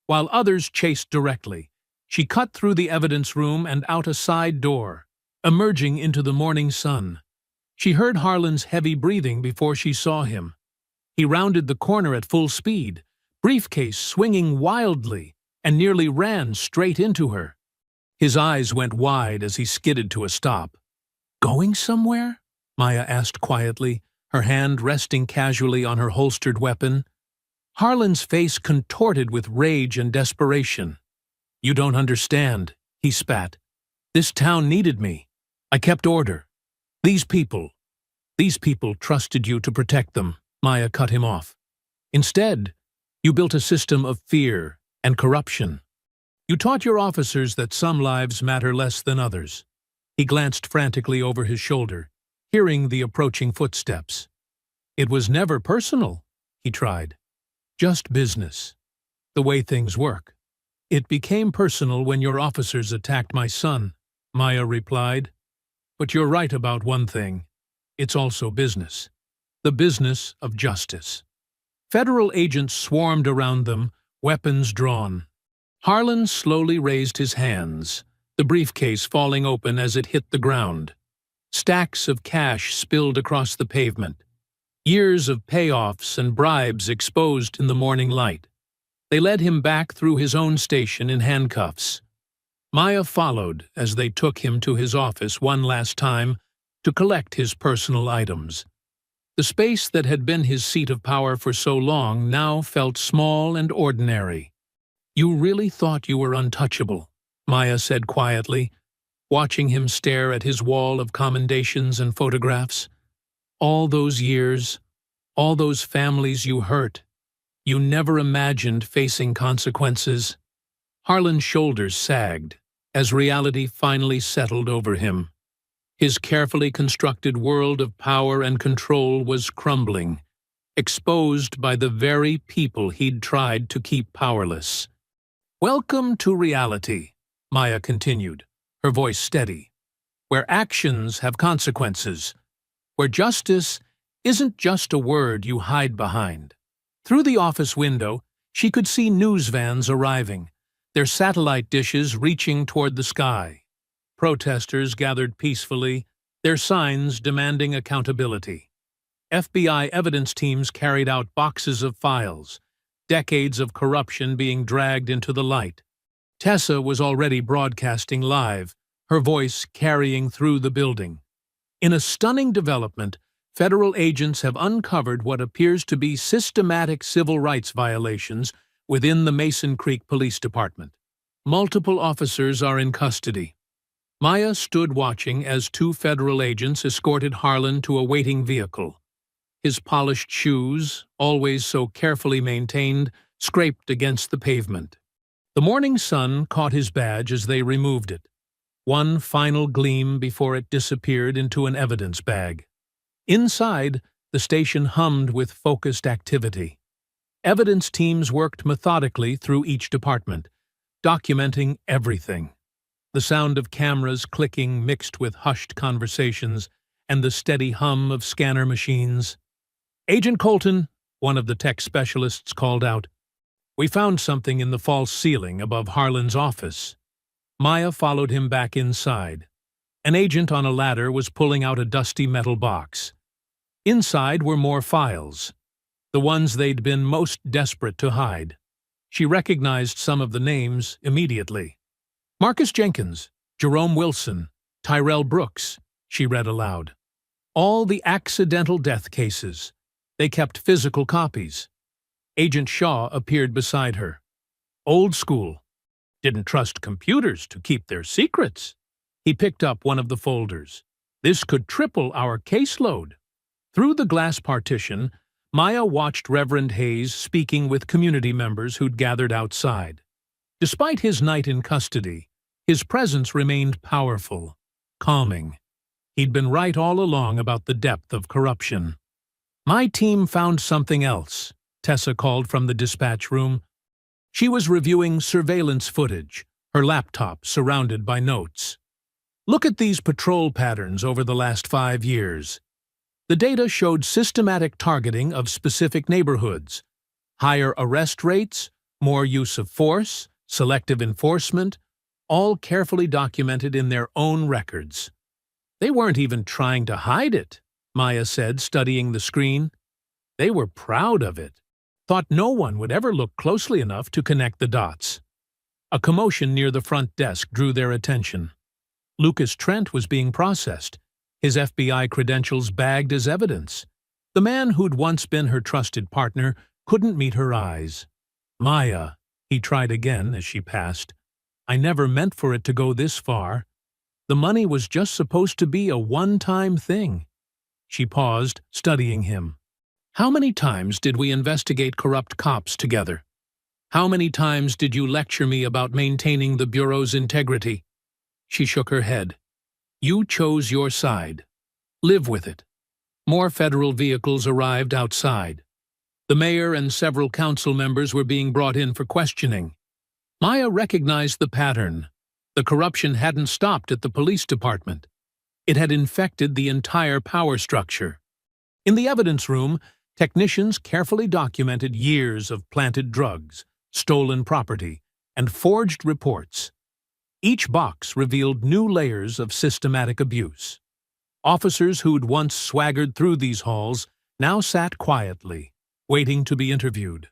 While others chased directly, she cut through the evidence room and out a side door, emerging into the morning sun. She heard Harlan's heavy breathing before she saw him. He rounded the corner at full speed, briefcase swinging wildly, and nearly ran straight into her. His eyes went wide as he skidded to a stop. "Going somewhere?" Maya asked quietly, her hand resting casually on her holstered weapon. Harlan's face contorted with rage and desperation. "You don't understand," he spat. "This town needed me. I kept order. These people trusted you to protect them," Maya cut him off. "Instead, you built a system of fear and corruption. You taught your officers that some lives matter less than others." He glanced frantically over his shoulder, hearing the approaching footsteps. "It was never personal," he tried. "Just business." The way things work. It became personal when your officers attacked my son, Maya replied. But you're right about one thing. It's also business. The business of justice. Federal agents swarmed around them, weapons drawn. Harlan slowly raised his hands, the briefcase falling open as it hit the ground. Stacks of cash spilled across the pavement. Years of payoffs and bribes exposed in the morning light. They led him back through his own station in handcuffs. Maya followed as they took him to his office one last time to collect his personal items. The space that had been his seat of power for so long now felt small and ordinary. "You really thought you were untouchable," Maya said quietly, watching him stare at his wall of commendations and photographs. "All those years, all those families you hurt. You never imagined facing consequences." Harlan's shoulders sagged as reality finally settled over him. His carefully constructed world of power and control was crumbling, exposed by the very people he'd tried to keep powerless. "Welcome to reality," Maya continued, her voice steady, "where actions have consequences, where justice isn't just a word you hide behind." Through the office window, she could see news vans arriving, their satellite dishes reaching toward the sky. Protesters gathered peacefully, their signs demanding accountability. FBI evidence teams carried out boxes of files, decades of corruption being dragged into the light. Tessa was already broadcasting live, her voice carrying through the building. In a stunning development, federal agents have uncovered what appears to be systematic civil rights violations within the Mason Creek Police Department. Multiple officers are in custody. Maya stood watching as two federal agents escorted Harlan to a waiting vehicle. His polished shoes, always so carefully maintained, scraped against the pavement. The morning sun caught his badge as they removed it, one final gleam before it disappeared into an evidence bag. Inside, the station hummed with focused activity. Evidence teams worked methodically through each department, documenting everything. The sound of cameras clicking mixed with hushed conversations and the steady hum of scanner machines. "Agent Colton," one of the tech specialists called out, "we found something in the false ceiling above Harlan's office." Maya followed him back inside. An agent on a ladder was pulling out a dusty metal box. Inside were more files, the ones they'd been most desperate to hide. She recognized some of the names immediately. "Marcus Jenkins, Jerome Wilson, Tyrell Brooks," she read aloud. "All the accidental death cases. They kept physical copies." Agent Shaw appeared beside her. "Old school. Didn't trust computers to keep their secrets." He picked up one of the folders. "This could triple our caseload." Through the glass partition, Maya watched Reverend Hayes speaking with community members who'd gathered outside. Despite his night in custody, his presence remained powerful, calming. He'd been right all along about the depth of corruption. "My team found something else," Tessa called from the dispatch room. She was reviewing surveillance footage, her laptop surrounded by notes. "Look at these patrol patterns over the last 5 years. The data showed systematic targeting of specific neighborhoods, higher arrest rates, more use of force, selective enforcement, all carefully documented in their own records." "They weren't even trying to hide it," Maya said, studying the screen. "They were proud of it. Thought no one would ever look closely enough to connect the dots." A commotion near the front desk drew their attention. Lucas Trent was being processed, his FBI credentials bagged as evidence. The man who'd once been her trusted partner couldn't meet her eyes. "Maya," he tried again as she passed, "I never meant for it to go this far. The money was just supposed to be a one-time thing." She paused, studying him. "How many times did we investigate corrupt cops together? How many times did you lecture me about maintaining the Bureau's integrity?" She shook her head. "You chose your side. Live with it." More federal vehicles arrived outside. The mayor and several council members were being brought in for questioning. Maya recognized the pattern. The corruption hadn't stopped at the police department. It had infected the entire power structure. In the evidence room, technicians carefully documented years of planted drugs, stolen property, and forged reports. Each box revealed new layers of systematic abuse. Officers who'd once swaggered through these halls now sat quietly, waiting to be interviewed.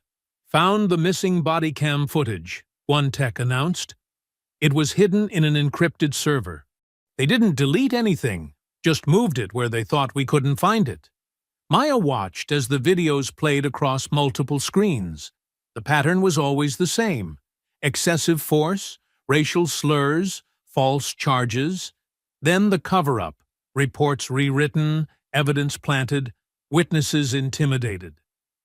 "Found the missing body cam footage," one tech announced. It was hidden in an encrypted server. They didn't delete anything, just moved it where they thought we couldn't find it. Maya watched as the videos played across multiple screens. The pattern was always the same: excessive force, racial slurs, false charges. Then the cover-up, reports rewritten, evidence planted, witnesses intimidated.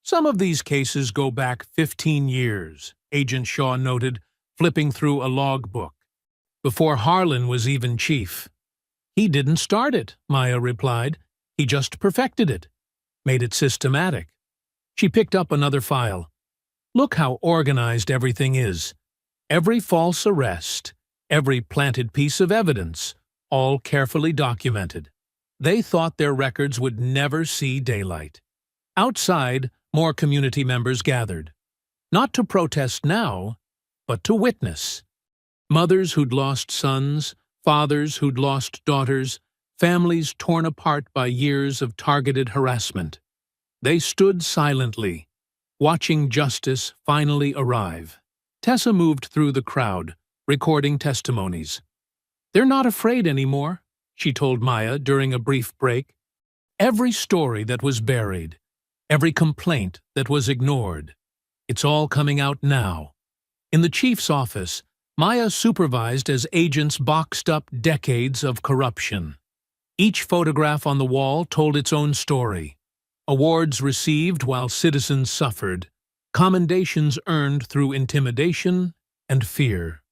Some of these cases go back 15 years, Agent Shaw noted, flipping through a logbook. Before Harlan was even chief. "He didn't start it," Maya replied. "He just perfected it, made it systematic." She picked up another file. "Look how organized everything is. Every false arrest, every planted piece of evidence, all carefully documented." They thought their records would never see daylight. Outside, more community members gathered. Not to protest now, but to witness. Mothers who'd lost sons, fathers who'd lost daughters, families torn apart by years of targeted harassment. They stood silently, watching justice finally arrive. Tessa moved through the crowd, recording testimonies. "They're not afraid anymore," she told Maya during a brief break. "Every story that was buried, every complaint that was ignored, it's all coming out now." In the chief's office, Maya supervised as agents boxed up decades of corruption. Each photograph on the wall told its own story. Awards received while citizens suffered. Commendations earned through intimidation and fear.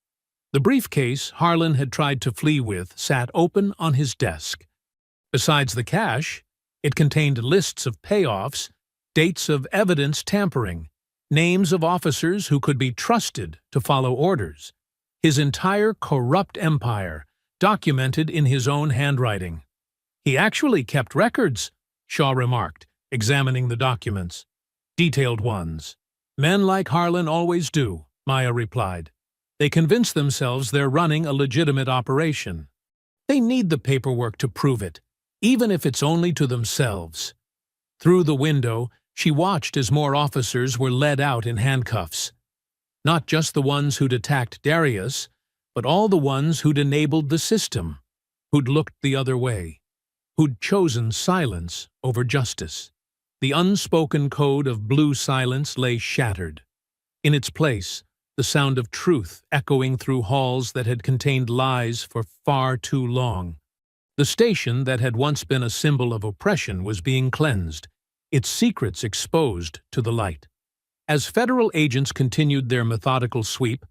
The briefcase Harlan had tried to flee with sat open on his desk. Besides the cash, it contained lists of payoffs, dates of evidence tampering, names of officers who could be trusted to follow orders. His entire corrupt empire, documented in his own handwriting. "He actually kept records," Shaw remarked, examining the documents. "Detailed ones." "Men like Harlan always do," Maya replied. "They convince themselves they're running a legitimate operation. They need the paperwork to prove it, even if it's only to themselves." Through the window, she watched as more officers were led out in handcuffs. Not just the ones who'd attacked Darius, but all the ones who'd enabled the system, who'd looked the other way, who'd chosen silence over justice. The unspoken code of blue silence lay shattered. In its place, the sound of truth echoing through halls that had contained lies for far too long. The station that had once been a symbol of oppression was being cleansed, its secrets exposed to the light. As federal agents continued their methodical sweep,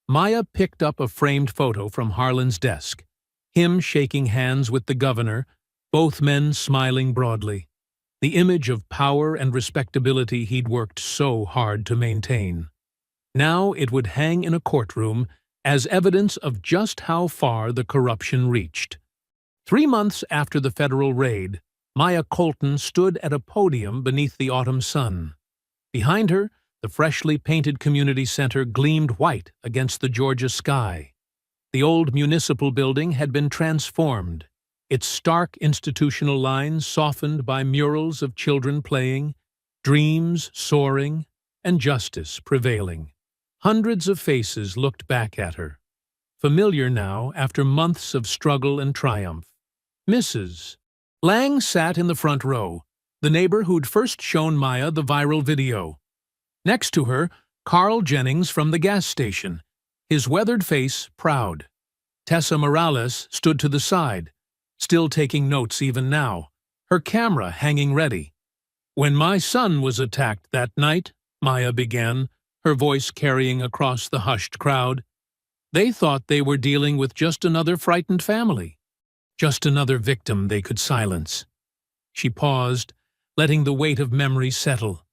Maya picked up a framed photo from Harlan's desk, him shaking hands with the governor, both men smiling broadly. The image of power and respectability he'd worked so hard to maintain. Now it would hang in a courtroom as evidence of just how far the corruption reached. 3 months after the federal raid, Maya Colton stood at a podium beneath the autumn sun. Behind her, the freshly painted community center gleamed white against the Georgia sky. The old municipal building had been transformed, its stark institutional lines softened by murals of children playing, dreams soaring, and justice prevailing. Hundreds of faces looked back at her, familiar now after months of struggle and triumph. Mrs. Lang sat in the front row, the neighbor who'd first shown Maya the viral video. Next to her, Carl Jennings from the gas station, his weathered face proud. Tessa Morales stood to the side, still taking notes even now, her camera hanging ready. "When my son was attacked that night," Maya began, her voice carrying across the hushed crowd, "they thought they were dealing with just another frightened family, just another victim they could silence." She paused, letting the weight of memory settle.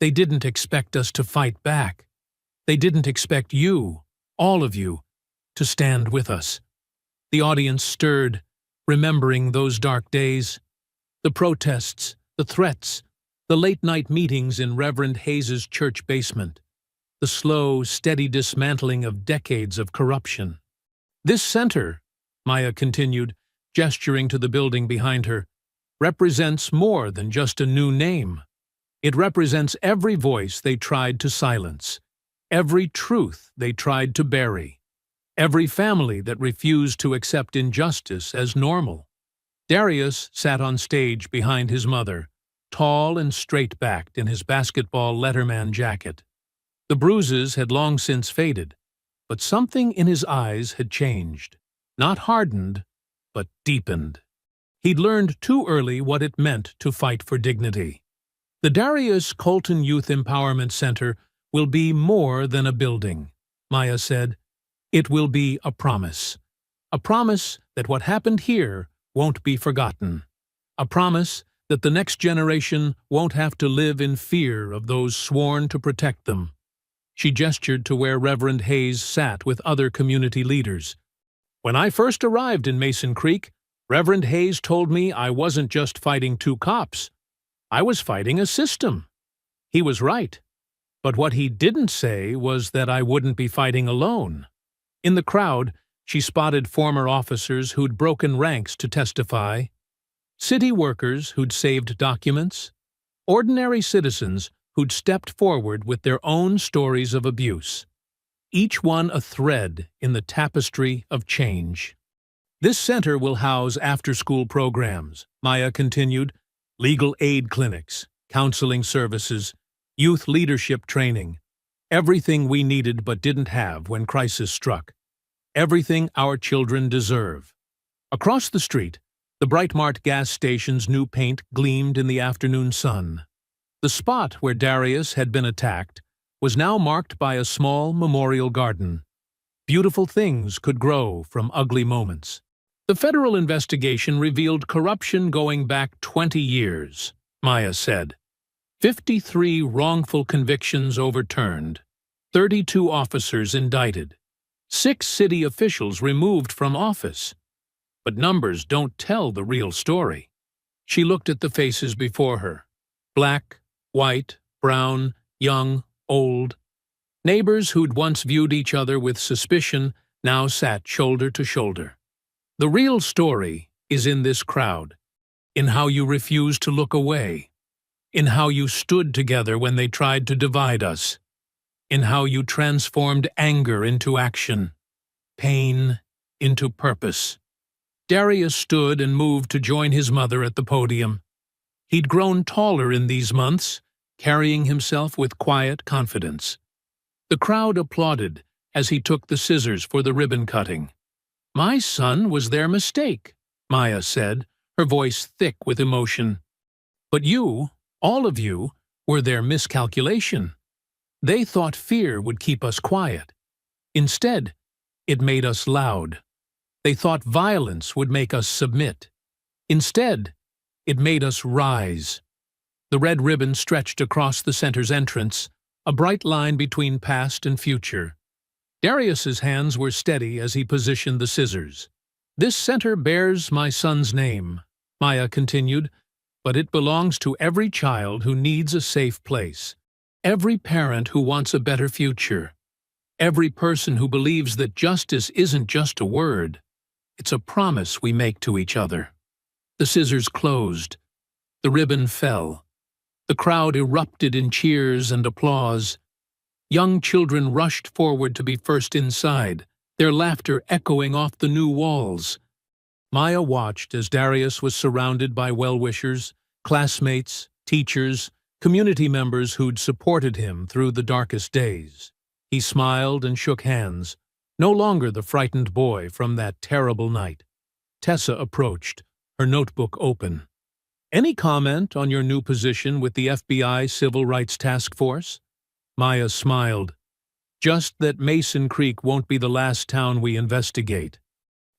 They didn't expect us to fight back. They didn't expect you, all of you, to stand with us. The audience stirred, remembering those dark days. The protests, the threats, the late-night meetings in Reverend Hayes's church basement. The slow, steady dismantling of decades of corruption. This center, Maya continued, gesturing to the building behind her, represents more than just a new name. It represents every voice they tried to silence, every truth they tried to bury, every family that refused to accept injustice as normal. Darius sat on stage behind his mother, tall and straight-backed in his basketball letterman jacket. The bruises had long since faded, but something in his eyes had changed. Not hardened, but deepened. He'd learned too early what it meant to fight for dignity. The Darius Colton Youth Empowerment Center will be more than a building, Maya said. It will be a promise. A promise that what happened here won't be forgotten. A promise that the next generation won't have to live in fear of those sworn to protect them. She gestured to where Reverend Hayes sat with other community leaders. When I first arrived in Mason Creek, Reverend Hayes told me I wasn't just fighting two cops. I was fighting a system. He was right. But what he didn't say was that I wouldn't be fighting alone. In the crowd, she spotted former officers who'd broken ranks to testify, city workers who'd saved documents, ordinary citizens who'd stepped forward with their own stories of abuse, each one a thread in the tapestry of change. This center will house after-school programs, Maya continued, legal aid clinics, counseling services, youth leadership training, everything we needed but didn't have when crisis struck, everything our children deserve. Across the street, the Brightmart gas station's new paint gleamed in the afternoon sun. The spot where Darius had been attacked was now marked by a small memorial garden. Beautiful things could grow from ugly moments. The federal investigation revealed corruption going back 20 years, Maya said. 53 wrongful convictions overturned, 32 officers indicted, 6 city officials removed from office. But numbers don't tell the real story. She looked at the faces before her. Black, white, brown, young, old. Neighbors who'd once viewed each other with suspicion now sat shoulder to shoulder. The real story is in this crowd, in how you refused to look away, in how you stood together when they tried to divide us, in how you transformed anger into action, pain into purpose. Darius stood and moved to join his mother at the podium. He'd grown taller in these months, carrying himself with quiet confidence. The crowd applauded as he took the scissors for the ribbon cutting. "My son was their mistake," Maya said, her voice thick with emotion. "But you, all of you, were their miscalculation. They thought fear would keep us quiet. Instead, it made us loud. They thought violence would make us submit. Instead, it made us rise." The red ribbon stretched across the center's entrance, a bright line between past and future. Darius's hands were steady as he positioned the scissors. "This center bears my son's name," Maya continued, "but it belongs to every child who needs a safe place, every parent who wants a better future, every person who believes that justice isn't just a word, it's a promise we make to each other." The scissors closed. The ribbon fell. The crowd erupted in cheers and applause. Young children rushed forward to be first inside, their laughter echoing off the new walls. Maya watched as Darius was surrounded by well-wishers, classmates, teachers, community members who'd supported him through the darkest days. He smiled and shook hands, no longer the frightened boy from that terrible night. Tessa approached, her notebook open. "Any comment on your new position with the FBI Civil Rights Task Force?" Maya smiled. "Just that Mason Creek won't be the last town we investigate.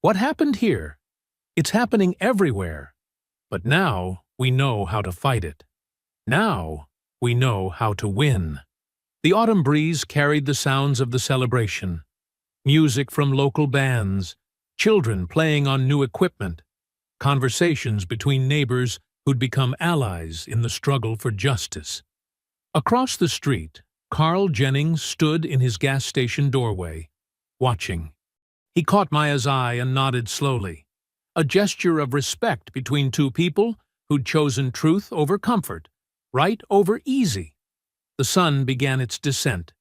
What happened here? It's happening everywhere. But now we know how to fight it. Now we know how to win. The autumn breeze carried the sounds of the celebration. Music from local bands, children playing on new equipment, conversations between neighbors who'd become allies in the struggle for justice. Across the street, Carl Jennings stood in his gas station doorway, watching. He caught Maya's eye and nodded slowly, a gesture of respect between two people who'd chosen truth over comfort, right over easy. The sun began its descent,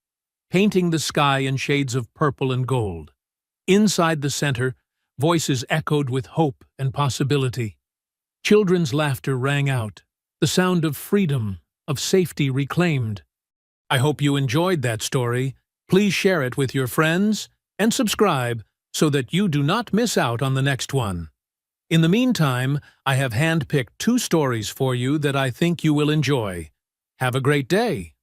painting the sky in shades of purple and gold. Inside the center, voices echoed with hope and possibility. Children's laughter rang out, the sound of freedom, of safety reclaimed. I hope you enjoyed that story. Please share it with your friends and subscribe so that you do not miss out on the next one. In the meantime, I have handpicked 2 stories for you that I think you will enjoy. Have a great day!